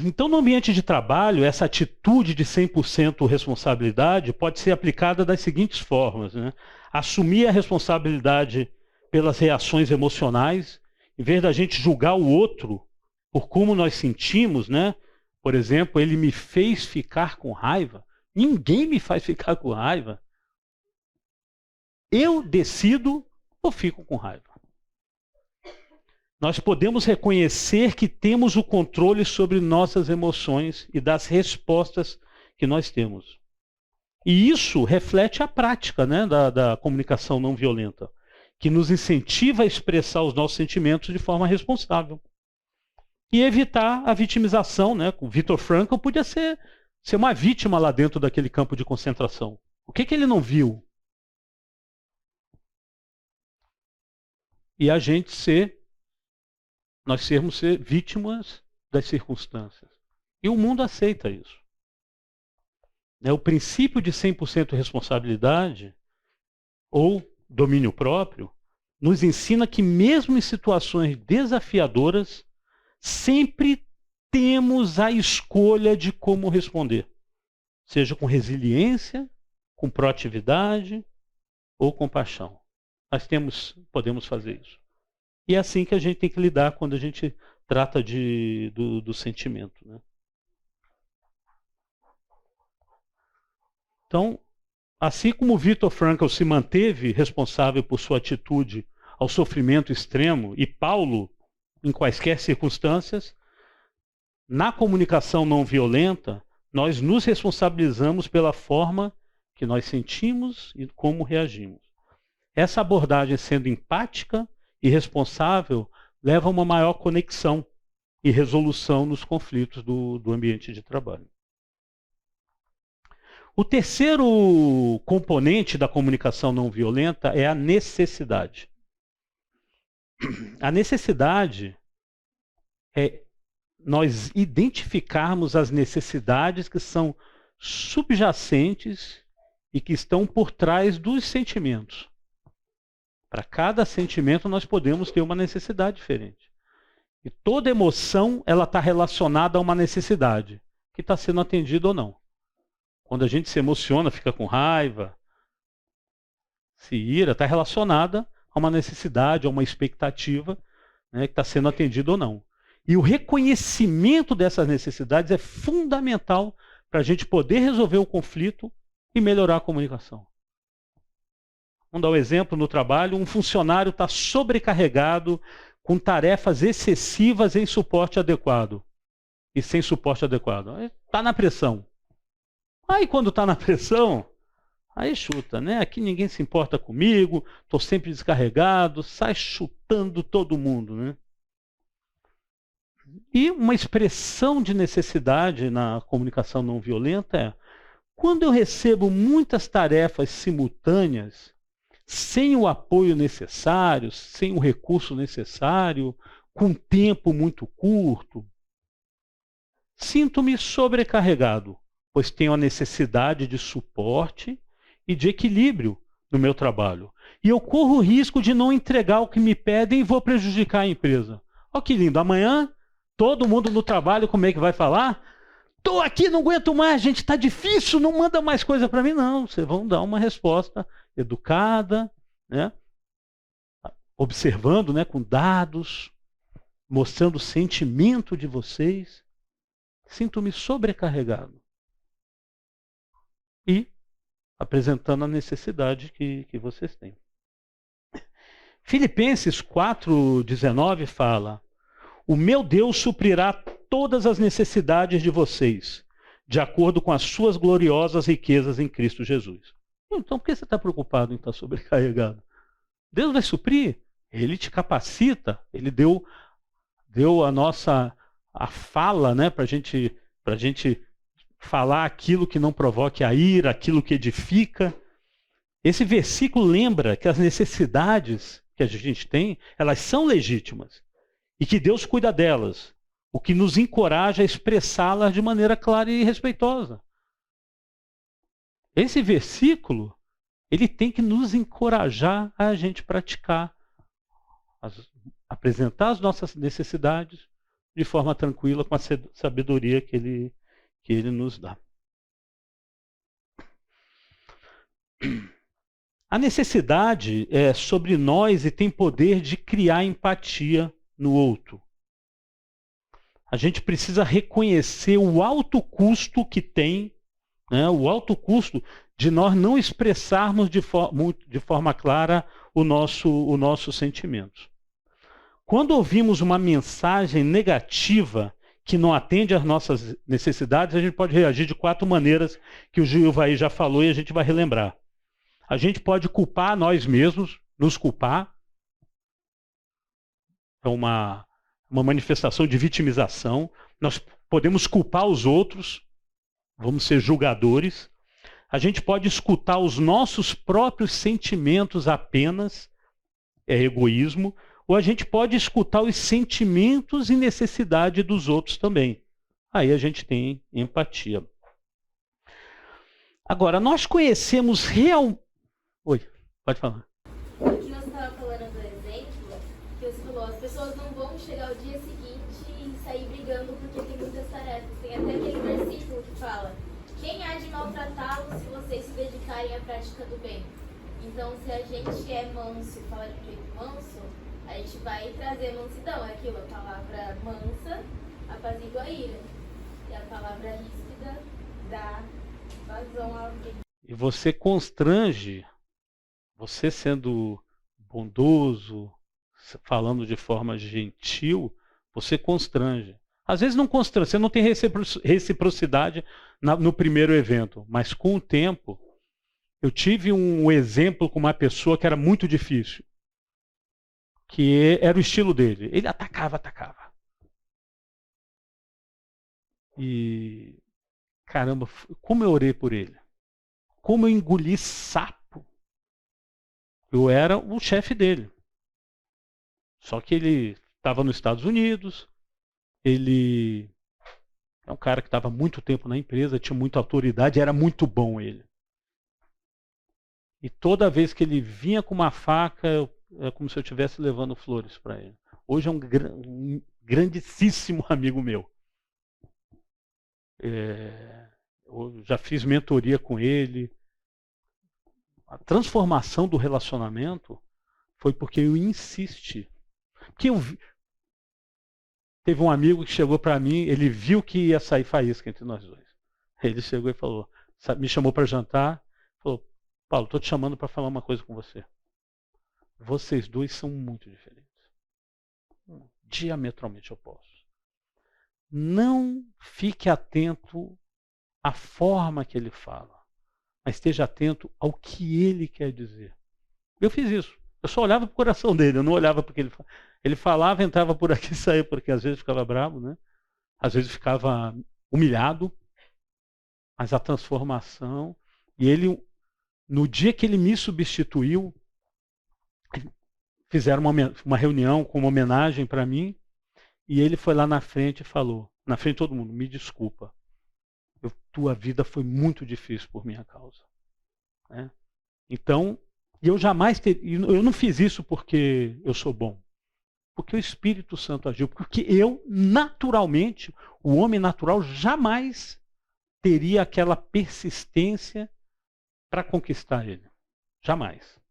Speaker 1: Então, no ambiente de trabalho, essa atitude de 100% responsabilidade pode ser aplicada das seguintes formas, né? Assumir a responsabilidade pelas reações emocionais, em vez da gente julgar o outro por como nós sentimos, né? Por exemplo, ele me fez ficar com raiva. Ninguém me faz ficar com raiva. Eu decido ou fico com raiva. Nós podemos reconhecer que temos o controle sobre nossas emoções e das respostas que nós temos. E isso reflete a prática, né, da comunicação não violenta, que nos incentiva a expressar os nossos sentimentos de forma responsável. E evitar a vitimização, né? O Viktor Frankl podia ser uma vítima lá dentro daquele campo de concentração. O que ele não viu? E nós sermos vítimas das circunstâncias. E o mundo aceita isso. O princípio de 100% responsabilidade ou domínio próprio nos ensina que mesmo em situações desafiadoras, sempre temos a escolha de como responder. Seja com resiliência, com proatividade ou compaixão. Nós podemos fazer isso. E é assim que a gente tem que lidar quando a gente trata do sentimento, né? Então, assim como Viktor Frankl se manteve responsável por sua atitude ao sofrimento extremo, e Paulo, em quaisquer circunstâncias, na comunicação não violenta, nós nos responsabilizamos pela forma que nós sentimos e como reagimos. Essa abordagem, sendo empática e responsável, leva a uma maior conexão e resolução nos conflitos do ambiente de trabalho. O terceiro componente da comunicação não violenta é a necessidade. A necessidade é nós identificarmos as necessidades que são subjacentes e que estão por trás dos sentimentos. Para cada sentimento nós podemos ter uma necessidade diferente. E toda emoção ela está relacionada a uma necessidade que está sendo atendida ou não. Quando a gente se emociona, fica com raiva, se ira, está relacionada a uma necessidade, a uma expectativa, né, que está sendo atendida ou não. E o reconhecimento dessas necessidades é fundamental para a gente poder resolver o conflito e melhorar a comunicação. Vamos dar um exemplo no trabalho: um funcionário está sobrecarregado com tarefas excessivas em suporte adequado e sem suporte adequado. Está na pressão. Aí quando está na pressão, aí chuta, né? Aqui ninguém se importa comigo, estou sempre descarregado, sai chutando todo mundo, né? E uma expressão de necessidade na comunicação não violenta é: quando eu recebo muitas tarefas simultâneas, sem o apoio necessário, sem o recurso necessário, com tempo muito curto, sinto-me sobrecarregado, pois tenho a necessidade de suporte e de equilíbrio no meu trabalho. E eu corro o risco de não entregar o que me pedem e vou prejudicar a empresa. Olha que lindo, amanhã todo mundo no trabalho como é que vai falar? Estou aqui, não aguento mais, gente, está difícil, não manda mais coisa para mim. Não, vocês vão dar uma resposta educada, né? Observando, né, com dados, mostrando o sentimento de vocês. Sinto-me sobrecarregado. E apresentando a necessidade que vocês têm. Filipenses 4:19 fala: o meu Deus suprirá todas as necessidades de vocês, de acordo com as suas gloriosas riquezas em Cristo Jesus. Então, por que você está preocupado em estar sobrecarregado? Deus vai suprir, Ele te capacita, Ele deu a fala, né, para a gente falar aquilo que não provoque a ira, aquilo que edifica. Esse versículo lembra que as necessidades que a gente tem, elas são legítimas e que Deus cuida delas, o que nos encoraja a expressá-las de maneira clara e respeitosa. Esse versículo, ele tem que nos encorajar a gente praticar, apresentar as nossas necessidades de forma tranquila, com a sabedoria que ele nos dá. A necessidade é sobre nós e tem poder de criar empatia no outro. A gente precisa reconhecer o alto custo que tem, né, o alto custo de nós não expressarmos de forma clara o nosso sentimento. Quando ouvimos uma mensagem negativa que não atende às nossas necessidades, a gente pode reagir de 4 maneiras que o Gilvaí já falou e a gente vai relembrar. A gente pode culpar nós mesmos, nos culpar. É uma manifestação de vitimização. Nós podemos culpar os outros, vamos ser julgadores. A gente pode escutar os nossos próprios sentimentos apenas, é egoísmo. Ou a gente pode escutar os sentimentos e necessidade dos outros também. Aí a gente tem empatia. Agora, nós conhecemos Oi, pode falar.
Speaker 4: Que nós estávamos falando do exemplo, que você falou, as pessoas não vão chegar ao dia seguinte e sair brigando porque tem muitas tarefas. Tem até aquele versículo que fala: quem há de maltratá-los se vocês se dedicarem à prática do bem? Então, se a gente é manso e fala de um jeito manso, a gente vai trazer mansidão. É aquilo, a palavra mansa apazigua a ira. E a palavra ríspida dá vazão ao alguém.
Speaker 1: E você constrange, você sendo bondoso, falando de forma gentil, você constrange. Às vezes não constrange, você não tem reciprocidade no primeiro evento, mas com o tempo, eu tive um exemplo com uma pessoa que era muito difícil, que era o estilo dele. Ele atacava. E, caramba, como eu orei por ele. Como eu engoli sapo. Eu era o chefe dele. Só que ele estava nos Estados Unidos, ele é um cara que estava muito tempo na empresa, tinha muita autoridade, era muito bom ele. E toda vez que ele vinha com uma faca, é como se eu estivesse levando flores para ele. Hoje é um grandíssimo amigo meu. Eu já fiz mentoria com ele. A transformação do relacionamento foi porque eu insisti. Porque teve um amigo que chegou para mim, ele viu que ia sair faísca entre nós dois. Ele chegou e falou, me chamou para jantar, falou, Paulo, estou te chamando para falar uma coisa com você. Vocês dois são muito diferentes. Diametralmente opostos. Não fique atento à forma que ele fala, mas esteja atento ao que ele quer dizer. Eu fiz isso. Eu só olhava para o coração dele, eu não olhava para o que ele falava. Ele falava, entrava por aqui e saía por aqui. Às vezes ficava bravo, né? Às vezes ficava humilhado. Mas a transformação... E ele, no dia que ele me substituiu, fizeram uma reunião com uma homenagem para mim, e ele foi lá na frente e falou, na frente de todo mundo, me desculpa, tua vida foi muito difícil por minha causa. Né? Então, eu jamais eu não fiz isso porque eu sou bom, porque o Espírito Santo agiu, porque eu, naturalmente, o homem natural jamais teria aquela persistência para conquistar ele. Jamais.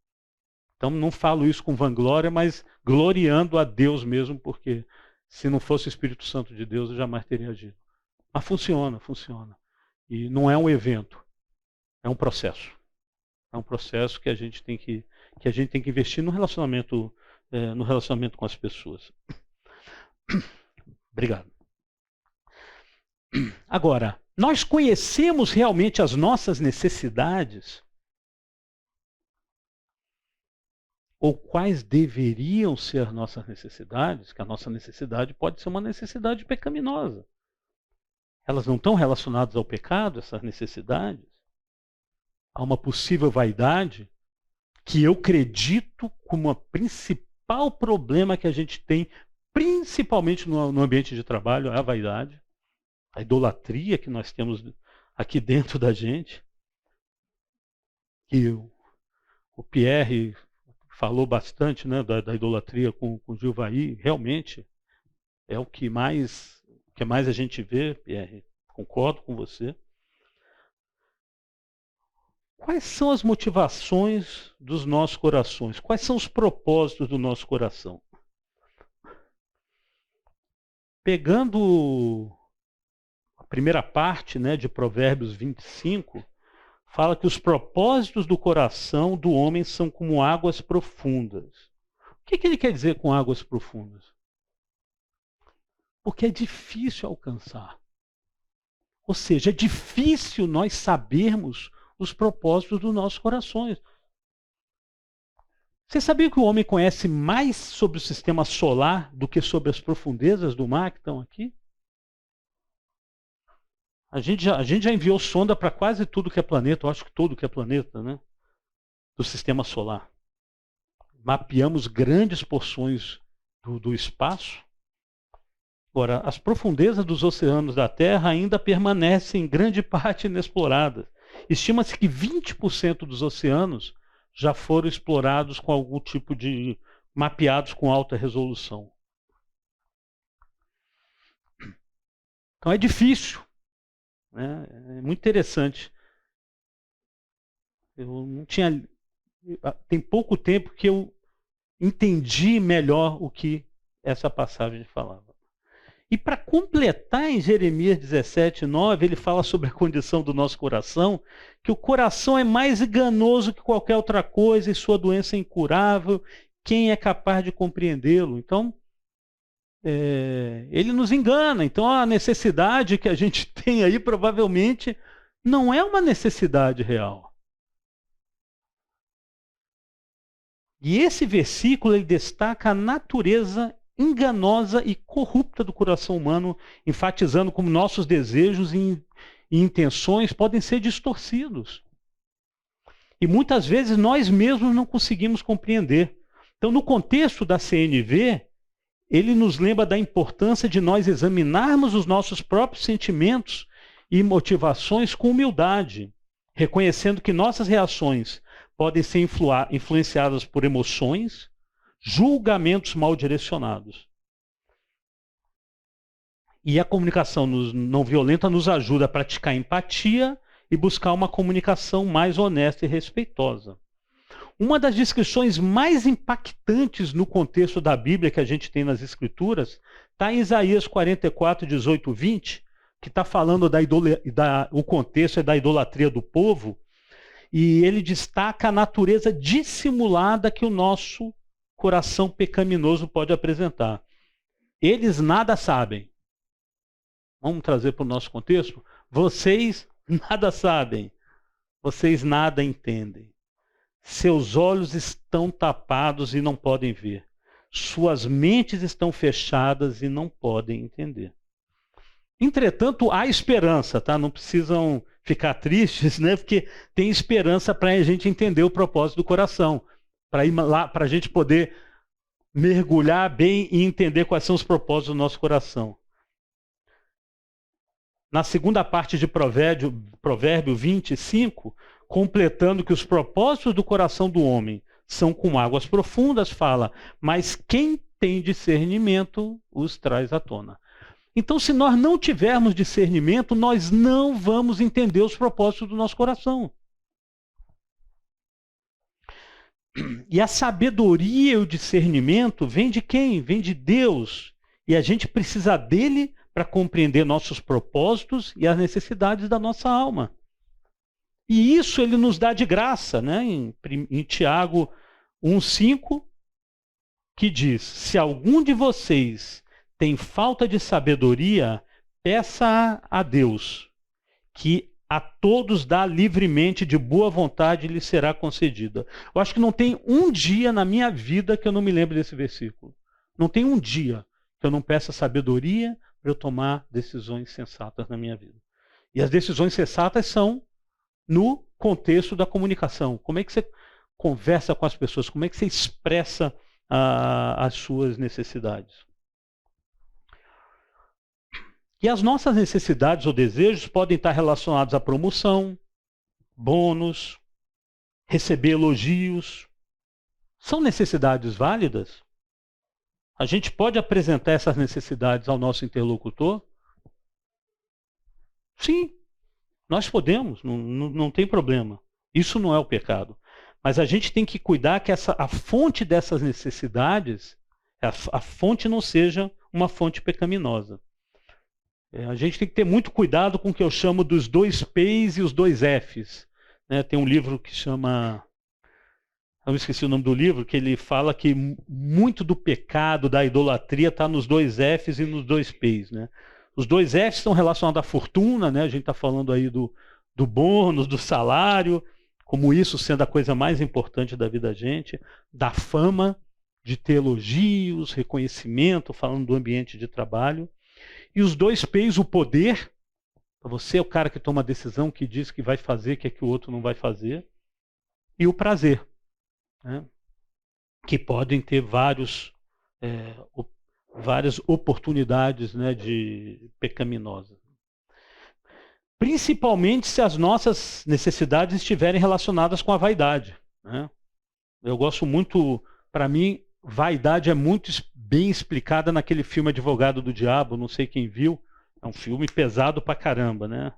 Speaker 1: Então não falo isso com vanglória, mas gloriando a Deus mesmo, porque se não fosse o Espírito Santo de Deus, eu jamais teria agido. Mas funciona. E não é um evento, é um processo. É um processo que a gente tem que investir no relacionamento com as pessoas. Obrigado. Agora, nós conhecemos realmente as nossas necessidades? Ou quais deveriam ser nossas necessidades? Que a nossa necessidade pode ser uma necessidade pecaminosa. Elas não estão relacionadas ao pecado, essas necessidades? Há uma possível vaidade que eu acredito como o principal problema que a gente tem, principalmente no ambiente de trabalho, é a vaidade. A idolatria que nós temos aqui dentro da gente. Que o Pierre falou bastante, né, da idolatria com o Gilvaí. Realmente é o que mais a gente vê, Pierre. Concordo com você. Quais são as motivações dos nossos corações? Quais são os propósitos do nosso coração? Pegando a primeira parte, né, de Provérbios 25, fala que os propósitos do coração do homem são como águas profundas. O que ele quer dizer com águas profundas? Porque é difícil alcançar. Ou seja, é difícil nós sabermos os propósitos dos nossos corações. Você sabia que o homem conhece mais sobre o sistema solar do que sobre as profundezas do mar que estão aqui? A gente já enviou sonda para quase tudo que é planeta, eu acho que tudo que é planeta, né? Do sistema solar. Mapeamos grandes porções do espaço. Agora, as profundezas dos oceanos da Terra ainda permanecem em grande parte inexploradas. Estima-se que 20% dos oceanos já foram explorados com algum tipo de... mapeados com alta resolução. Então é difícil. É muito interessante. Eu não tinha... Tem pouco tempo que eu entendi melhor o que essa passagem falava. E para completar, em Jeremias 17:9, ele fala sobre a condição do nosso coração, que o coração é mais enganoso que qualquer outra coisa e sua doença é incurável. Quem é capaz de compreendê-lo? Então, ele nos engana. Então, a necessidade que a gente tem aí provavelmente não é uma necessidade real. E esse versículo ele destaca a natureza enganosa e corrupta do coração humano, enfatizando como nossos desejos e intenções podem ser distorcidos. E muitas vezes nós mesmos não conseguimos compreender. Então, no contexto da CNV, ele nos lembra da importância de nós examinarmos os nossos próprios sentimentos e motivações com humildade, reconhecendo que nossas reações podem ser influenciadas por emoções, julgamentos mal direcionados. E a comunicação não violenta nos ajuda a praticar empatia e buscar uma comunicação mais honesta e respeitosa. Uma das descrições mais impactantes no contexto da Bíblia que a gente tem nas Escrituras está em Isaías 44, 18, 20, que está falando o contexto é da idolatria do povo, e ele destaca a natureza dissimulada que o nosso coração pecaminoso pode apresentar. Eles nada sabem. Vamos trazer para o nosso contexto? Vocês nada sabem. Vocês nada entendem. Seus olhos estão tapados e não podem ver. Suas mentes estão fechadas e não podem entender. Entretanto, há esperança, tá? Não precisam ficar tristes, né? Porque tem esperança para a gente entender o propósito do coração. Para ir lá, para a gente poder mergulhar bem e entender quais são os propósitos do nosso coração. Na segunda parte de Provérbio 25, completando que os propósitos do coração do homem são com águas profundas, fala, mas quem tem discernimento os traz à tona. Então, se nós não tivermos discernimento, nós não vamos entender os propósitos do nosso coração. E a sabedoria e o discernimento vem de quem? Vem de Deus. E a gente precisa dele para compreender nossos propósitos e as necessidades da nossa alma. E isso ele nos dá de graça, né? Em Tiago 1,5, que diz, se algum de vocês tem falta de sabedoria, peça a Deus, que a todos dá livremente, de boa vontade lhe será concedida. Eu acho que não tem um dia na minha vida que eu não me lembre desse versículo. Não tem um dia que eu não peça sabedoria para eu tomar decisões sensatas na minha vida. E as decisões sensatas são no contexto da comunicação. Como é que você conversa com as pessoas? Como é que você expressa as suas necessidades? E as nossas necessidades ou desejos podem estar relacionados à promoção, bônus, receber elogios. São necessidades válidas? A gente pode apresentar essas necessidades ao nosso interlocutor? Sim, nós podemos, não tem problema. Isso não é o pecado. Mas a gente tem que cuidar que a fonte dessas necessidades, a fonte não seja uma fonte pecaminosa. A gente tem que ter muito cuidado com o que eu chamo dos 2 P's e os 2 F's. Né? Tem um livro que chama... Eu esqueci o nome do livro, que ele fala que muito do pecado, da idolatria, está nos 2 F's e nos 2 P's. Né? Os 2 F's estão relacionados à fortuna, né? A gente está falando aí do bônus, do salário, como isso sendo a coisa mais importante da vida da gente, da fama, de ter elogios, reconhecimento, falando do ambiente de trabalho. E os 2 P's, o poder, você é o cara que toma a decisão, que diz que vai fazer, que o outro não vai fazer, e o prazer, né? Que podem ter várias oportunidades, né, de pecaminosa. Principalmente se as nossas necessidades estiverem relacionadas com a vaidade. Né? Eu gosto muito, para mim, vaidade é muito bem explicada naquele filme Advogado do Diabo, não sei quem viu, é um filme pesado pra caramba, né?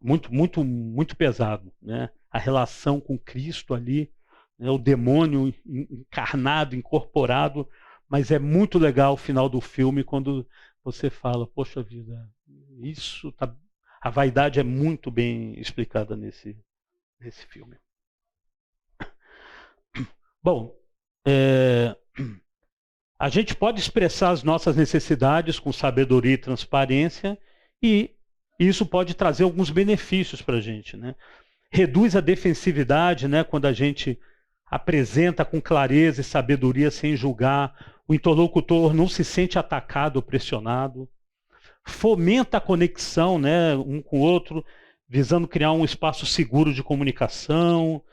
Speaker 1: Muito, muito, muito pesado, né? A relação com Cristo ali, né? O demônio encarnado, incorporado, mas é muito legal o final do filme quando você fala, poxa vida, isso tá... A vaidade é muito bem explicada nesse filme. Bom, a gente pode expressar as nossas necessidades com sabedoria e transparência, e isso pode trazer alguns benefícios para a gente, né? Reduz a defensividade, né, quando a gente apresenta com clareza e sabedoria sem julgar, o interlocutor não se sente atacado ou pressionado. Fomenta a conexão, né, um com o outro, visando criar um espaço seguro de comunicação,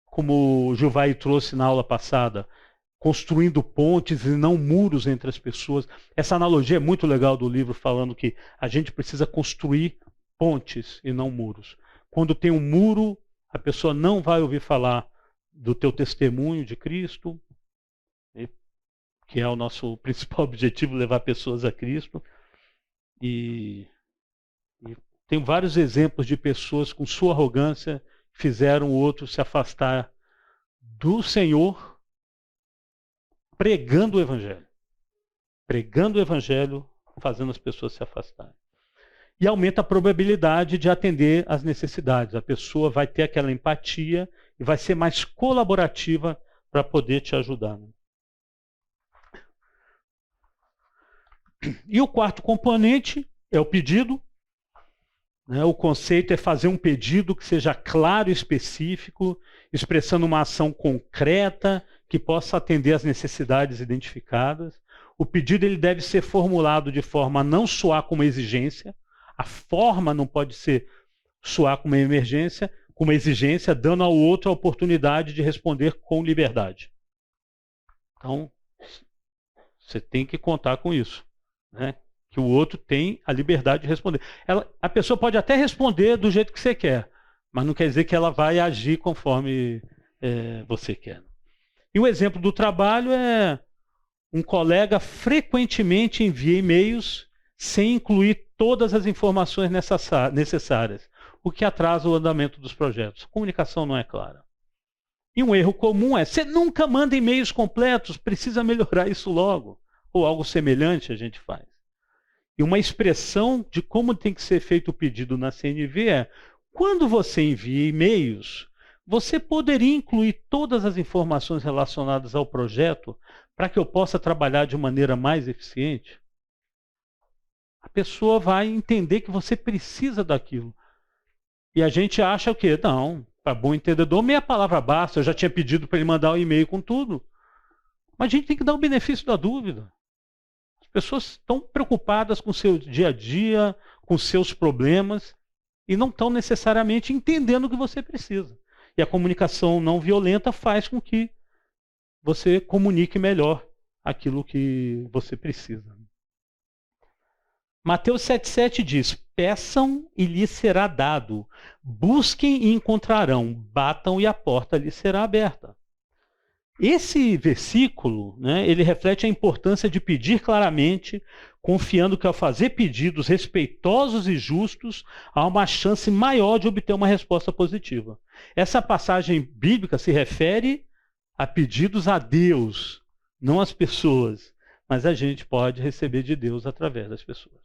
Speaker 1: como o Gilvai trouxe na aula passada, construindo pontes e não muros entre as pessoas. Essa analogia é muito legal do livro, falando que a gente precisa construir pontes e não muros. Quando tem um muro, a pessoa não vai ouvir falar do teu testemunho de Cristo, que é o nosso principal objetivo, levar pessoas a Cristo. E tem vários exemplos de pessoas com sua arrogância fizeram o outro se afastar do Senhor, pregando o Evangelho. Pregando o Evangelho, fazendo as pessoas se afastarem. E aumenta a probabilidade de atender às necessidades. A pessoa vai ter aquela empatia e vai ser mais colaborativa para poder te ajudar. E o quarto componente é o pedido. O conceito é fazer um pedido que seja claro e específico, expressando uma ação concreta que possa atender às necessidades identificadas. O pedido ele deve ser formulado de forma a não soar como exigência. A forma não pode soar como uma exigência, dando ao outro a oportunidade de responder com liberdade. Então, você tem que contar com isso, né? Que o outro tem a liberdade de responder. A pessoa pode até responder do jeito que você quer, mas não quer dizer que ela vai agir conforme você quer. E o exemplo do trabalho é um colega frequentemente envia e-mails sem incluir todas as informações necessárias, o que atrasa o andamento dos projetos. A comunicação não é clara. E um erro comum é, você nunca manda e-mails completos, precisa melhorar isso logo. Ou algo semelhante a gente faz. E uma expressão de como tem que ser feito o pedido na CNV é, quando você envia e-mails, você poderia incluir todas as informações relacionadas ao projeto para que eu possa trabalhar de maneira mais eficiente? A pessoa vai entender que você precisa daquilo. E a gente acha o quê? Não, para bom entendedor, meia palavra basta, eu já tinha pedido para ele mandar um e-mail com tudo. Mas a gente tem que dar o benefício da dúvida. As pessoas estão preocupadas com o seu dia a dia, com seus problemas, e não estão necessariamente entendendo o que você precisa. E a comunicação não violenta faz com que você comunique melhor aquilo que você precisa. Mateus 7,7 diz, peçam e lhes será dado, busquem e encontrarão, batam e a porta lhes será aberta. Esse versículo, né, ele reflete a importância de pedir claramente, confiando que ao fazer pedidos respeitosos e justos, há uma chance maior de obter uma resposta positiva. Essa passagem bíblica se refere a pedidos a Deus, não às pessoas, mas a gente pode receber de Deus através das pessoas.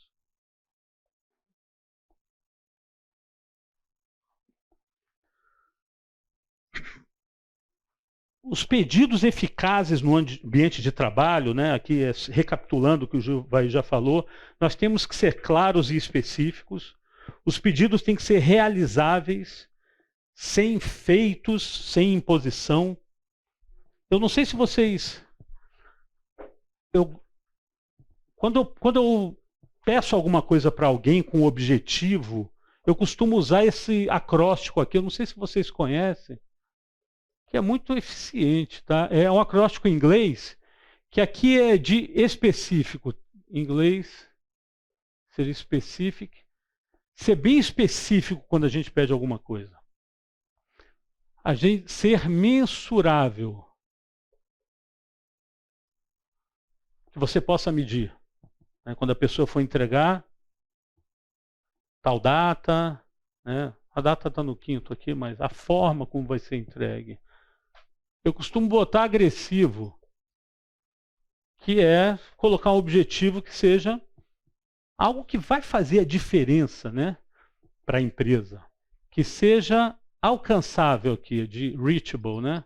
Speaker 1: Os pedidos eficazes no ambiente de trabalho, né, aqui recapitulando o que o Gilvai já falou, nós temos que ser claros e específicos. Os pedidos têm que ser realizáveis, sem feitos, sem imposição. Eu não sei se vocês... Quando eu peço alguma coisa para alguém com objetivo, eu costumo usar esse acróstico aqui, eu não sei se vocês conhecem, que é muito eficiente, tá? É um acróstico em inglês, que aqui é de específico. Em inglês seria specific. Ser bem específico quando a gente pede alguma coisa. A gente ser mensurável. Que você possa medir. Né? Quando a pessoa for entregar, tal data, né? A data está no 5º aqui, mas a forma como vai ser entregue. Eu costumo botar agressivo, que é colocar um objetivo que seja algo que vai fazer a diferença, né, para a empresa, que seja alcançável aqui, de reachable, né,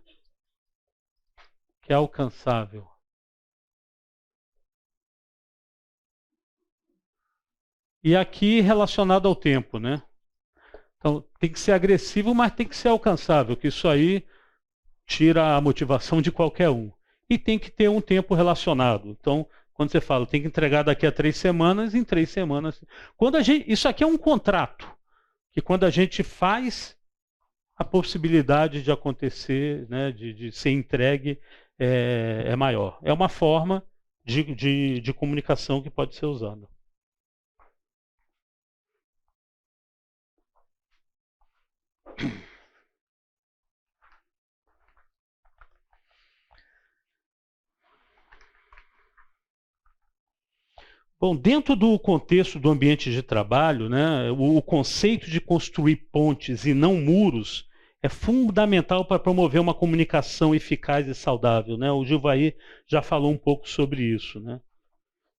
Speaker 1: que é alcançável. E aqui relacionado ao tempo, né? Então tem que ser agressivo, mas tem que ser alcançável, que isso aí tira a motivação de qualquer um. E tem que ter um tempo relacionado. Então, quando você fala, tem que entregar daqui a 3 semanas, em 3 semanas. Isso aqui é um contrato, que quando a gente faz, a possibilidade de acontecer, né, de ser entregue é maior. É uma forma de comunicação que pode ser usada. Bom, dentro do contexto do ambiente de trabalho, né, o conceito de construir pontes e não muros é fundamental para promover uma comunicação eficaz e saudável, né? O Gilvaí já falou um pouco sobre isso, né?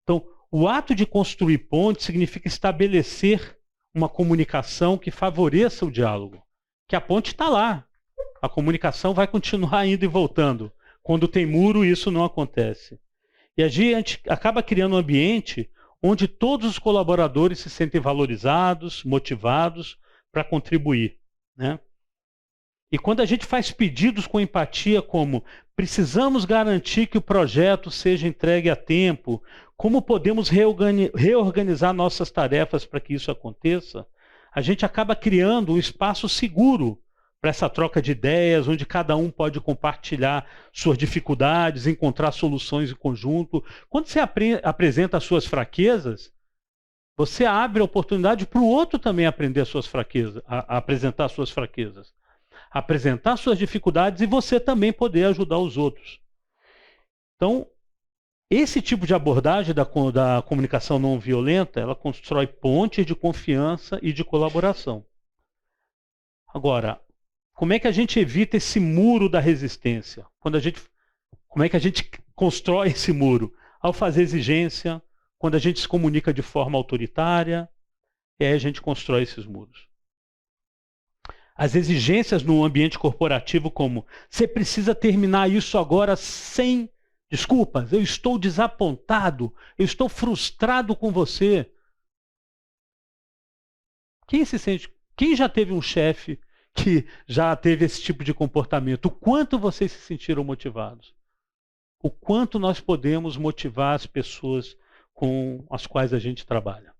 Speaker 1: Então, o ato de construir pontes significa estabelecer uma comunicação que favoreça o diálogo. Que a ponte está lá. A comunicação vai continuar indo e voltando. Quando tem muro, isso não acontece. E a gente acaba criando um ambiente onde todos os colaboradores se sentem valorizados, motivados para contribuir, né? E quando a gente faz pedidos com empatia, como precisamos garantir que o projeto seja entregue a tempo, como podemos reorganizar nossas tarefas para que isso aconteça, a gente acaba criando um espaço seguro para essa troca de ideias, onde cada um pode compartilhar suas dificuldades, encontrar soluções em conjunto. Quando você apresenta as suas fraquezas, você abre a oportunidade para o outro também aprender as suas fraquezas, a apresentar as suas fraquezas, apresentar suas dificuldades e você também poder ajudar os outros. Então, esse tipo de abordagem da comunicação não violenta, ela constrói pontes de confiança e de colaboração. Agora, como é que a gente evita esse muro da resistência? Como é que a gente constrói esse muro? Ao fazer exigência, quando a gente se comunica de forma autoritária, e aí a gente constrói esses muros. As exigências no ambiente corporativo, como você precisa terminar isso agora sem desculpas, eu estou desapontado, eu estou frustrado com você. Quem já teve um chefe que já teve esse tipo de comportamento? O quanto vocês se sentiram motivados? O quanto nós podemos motivar as pessoas com as quais a gente trabalha?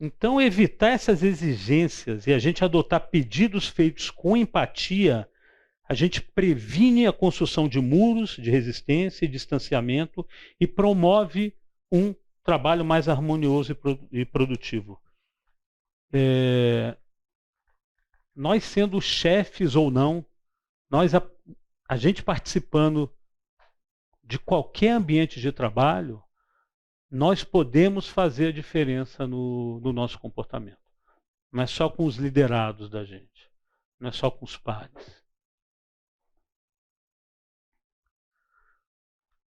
Speaker 1: Então, evitar essas exigências e a gente adotar pedidos feitos com empatia, a gente previne a construção de muros de resistência e distanciamento e promove um trabalho mais harmonioso e produtivo. Nós sendo chefes ou não, a gente participando de qualquer ambiente de trabalho, nós podemos fazer a diferença no nosso comportamento. Não é só com os liderados da gente, não é só com os pares.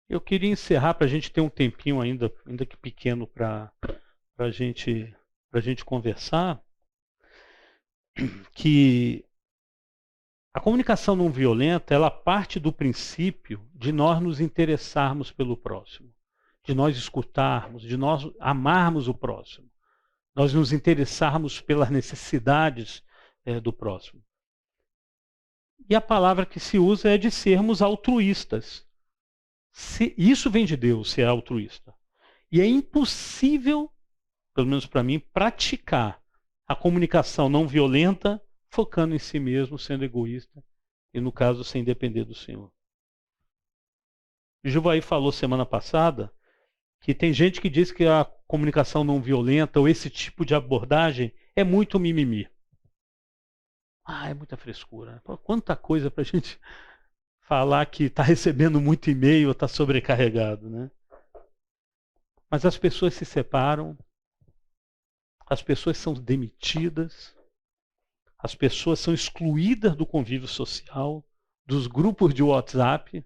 Speaker 1: Eu queria encerrar para a gente ter um tempinho ainda que pequeno para a gente conversar, que a comunicação não violenta, ela parte do princípio de nós nos interessarmos pelo próximo, de nós escutarmos, de nós amarmos o próximo, nós nos interessarmos pelas necessidades do próximo. E a palavra que se usa é de sermos altruístas. Isso vem de Deus, ser altruísta. E é impossível, pelo menos para mim, praticar a comunicação não violenta focando em si mesmo, sendo egoísta e, no caso, sem depender do Senhor. O Gilvaí falou semana passada que tem gente que diz que a comunicação não violenta ou esse tipo de abordagem é muito mimimi. É muita frescura. Pô, quanta coisa para a gente falar que está recebendo muito e-mail ou está sobrecarregado, né? Mas as pessoas se separam, as pessoas são demitidas, As pessoas são excluídas do convívio social, dos grupos de WhatsApp,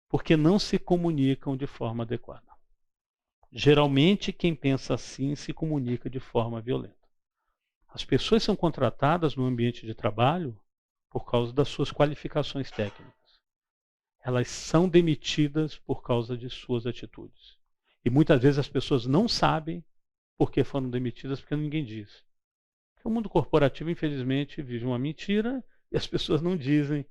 Speaker 1: porque não se comunicam de forma adequada. Geralmente, quem pensa assim se comunica de forma violenta. As pessoas são contratadas no ambiente de trabalho por causa das suas qualificações técnicas. Elas são demitidas por causa de suas atitudes. E muitas vezes as pessoas não sabem por que foram demitidas, porque ninguém diz. Porque o mundo corporativo, infelizmente, vive uma mentira e as pessoas não dizem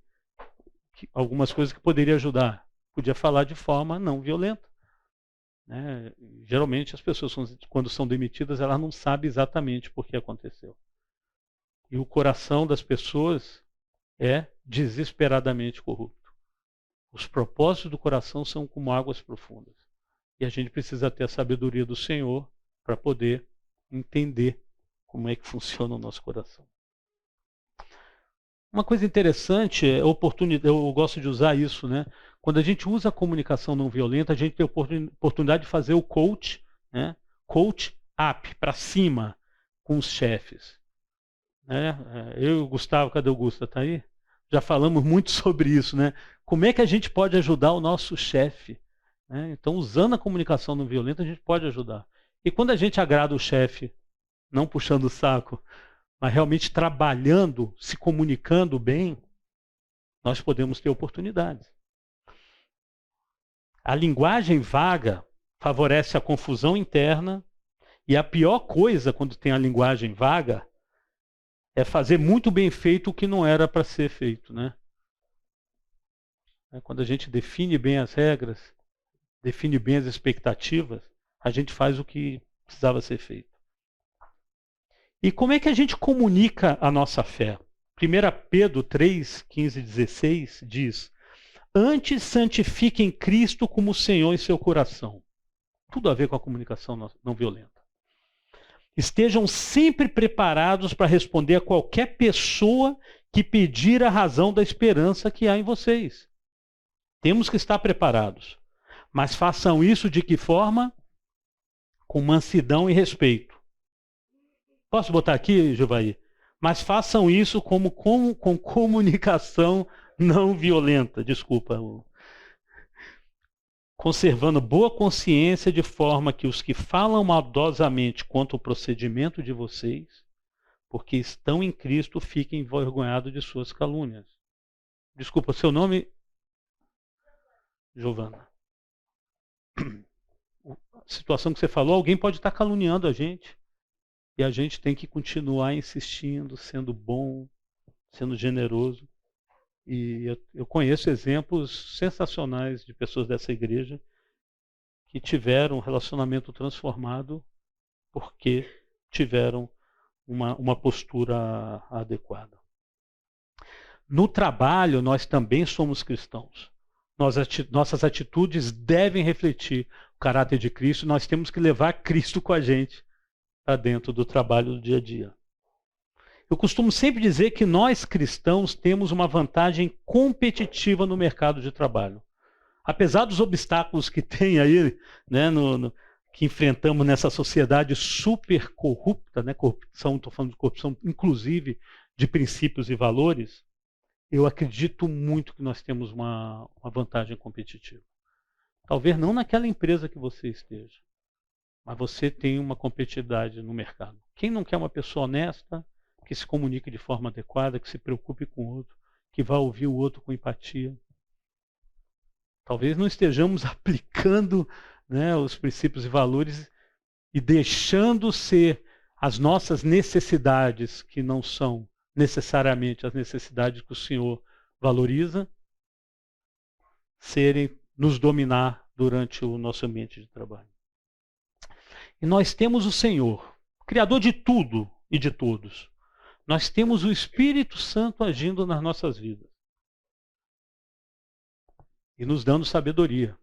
Speaker 1: algumas coisas que poderiam ajudar. Podia falar de forma não violenta. Né? Geralmente as pessoas, quando são demitidas, elas não sabem exatamente por que aconteceu. E o coração das pessoas é desesperadamente corrupto. Os propósitos do coração são como águas profundas. E a gente precisa ter a sabedoria do Senhor para poder entender como é que funciona o nosso coração. Uma coisa interessante é oportunidade, eu gosto de usar isso, né? Quando a gente usa a comunicação não violenta, a gente tem a oportunidade de fazer o coach, né? Coach up, para cima, com os chefes. Né? Eu e o Gustavo, cadê o Gustavo? Está aí? Já falamos muito sobre isso, né? Como é que a gente pode ajudar o nosso chefe? Né? Então, usando a comunicação não violenta, a gente pode ajudar. E quando a gente agrada o chefe, não puxando o saco, mas realmente trabalhando, se comunicando bem, nós podemos ter oportunidades. A linguagem vaga favorece a confusão interna, e a pior coisa quando tem a linguagem vaga é fazer muito bem feito o que não era para ser feito, né? Quando a gente define bem as regras, define bem as expectativas, a gente faz o que precisava ser feito. E como é que a gente comunica a nossa fé? 1 Pedro 3, 15 e 16 diz: antes santifiquem Cristo como Senhor em seu coração. Tudo a ver com a comunicação não violenta. Estejam sempre preparados para responder a qualquer pessoa que pedir a razão da esperança que há em vocês. Temos que estar preparados. Mas façam isso de que forma? Com mansidão e respeito. Posso botar aqui, Juvaí? Mas façam isso com comunicação não violenta. Desculpa. Conservando boa consciência, de forma que os que falam maldosamente contra o procedimento de vocês, porque estão em Cristo, fiquem envergonhados de suas calúnias. Desculpa, seu nome? Giovana. A situação que você falou, alguém pode estar caluniando a gente. E a gente tem que continuar insistindo, sendo bom, sendo generoso. E eu conheço exemplos sensacionais de pessoas dessa igreja que tiveram um relacionamento transformado porque tiveram uma postura adequada. No trabalho, nós também somos cristãos. Nossas atitudes devem refletir o caráter de Cristo. Nós temos que levar Cristo com a gente para dentro do trabalho do dia a dia. Eu costumo sempre dizer que nós cristãos temos uma vantagem competitiva no mercado de trabalho. Apesar dos obstáculos que tem aí, né, que enfrentamos nessa sociedade super corrupta, né, corrupção, estou falando de corrupção inclusive de princípios e valores, eu acredito muito que nós temos uma vantagem competitiva. Talvez não naquela empresa que você esteja, mas você tem uma competitividade no mercado. Quem não quer uma pessoa honesta, que se comunique de forma adequada, que se preocupe com o outro, que vá ouvir o outro com empatia? Talvez não estejamos aplicando, né, os princípios e valores e deixando ser as nossas necessidades, que não são necessariamente as necessidades que o Senhor valoriza, nos dominar durante o nosso ambiente de trabalho. E nós temos o Senhor, Criador de tudo e de todos. Nós temos o Espírito Santo agindo nas nossas vidas e nos dando sabedoria.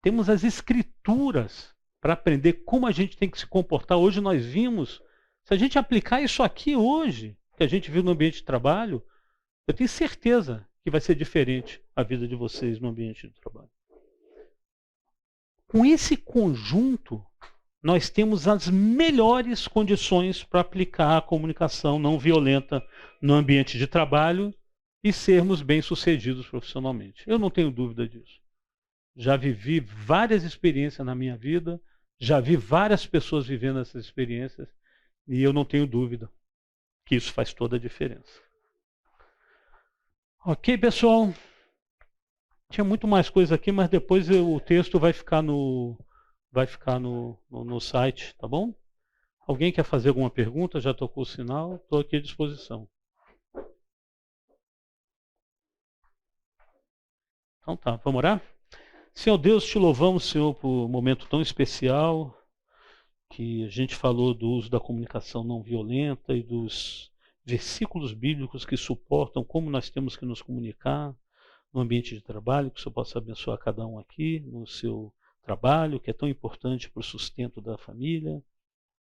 Speaker 1: Temos as Escrituras para aprender como a gente tem que se comportar. Hoje nós vimos, se a gente aplicar isso aqui hoje, que a gente viu no ambiente de trabalho, eu tenho certeza que vai ser diferente a vida de vocês no ambiente de trabalho. Com esse conjunto, nós temos as melhores condições para aplicar a comunicação não violenta no ambiente de trabalho e sermos bem-sucedidos profissionalmente. Eu não tenho dúvida disso. Já vivi várias experiências na minha vida, já vi várias pessoas vivendo essas experiências e eu não tenho dúvida que isso faz toda a diferença. Ok, pessoal? Tinha muito mais coisa aqui, mas depois o texto vai ficar no site, tá bom? Alguém quer fazer alguma pergunta? Já tocou o sinal? Estou aqui à disposição. Então tá, vamos orar? Senhor Deus, te louvamos, Senhor, por um momento tão especial, que a gente falou do uso da comunicação não violenta e dos versículos bíblicos que suportam como nós temos que nos comunicar no ambiente de trabalho, que o Senhor possa abençoar cada um aqui no seu trabalho, que é tão importante para o sustento da família.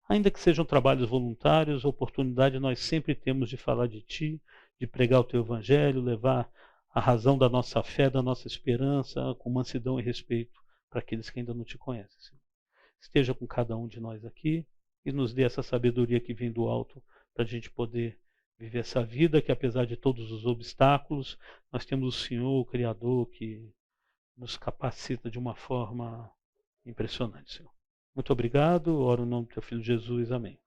Speaker 1: Ainda que sejam trabalhos voluntários, oportunidade nós sempre temos de falar de Ti, de pregar o Teu Evangelho, levar a razão da nossa fé, da nossa esperança, com mansidão e respeito para aqueles que ainda não Te conhecem, Senhor. Esteja com cada um de nós aqui e nos dê essa sabedoria que vem do alto para a gente poder viver essa vida que, apesar de todos os obstáculos, nós temos o Senhor, o Criador, que nos capacita de uma forma impressionante, Senhor. Muito obrigado. Oro no nome do Teu Filho Jesus. Amém.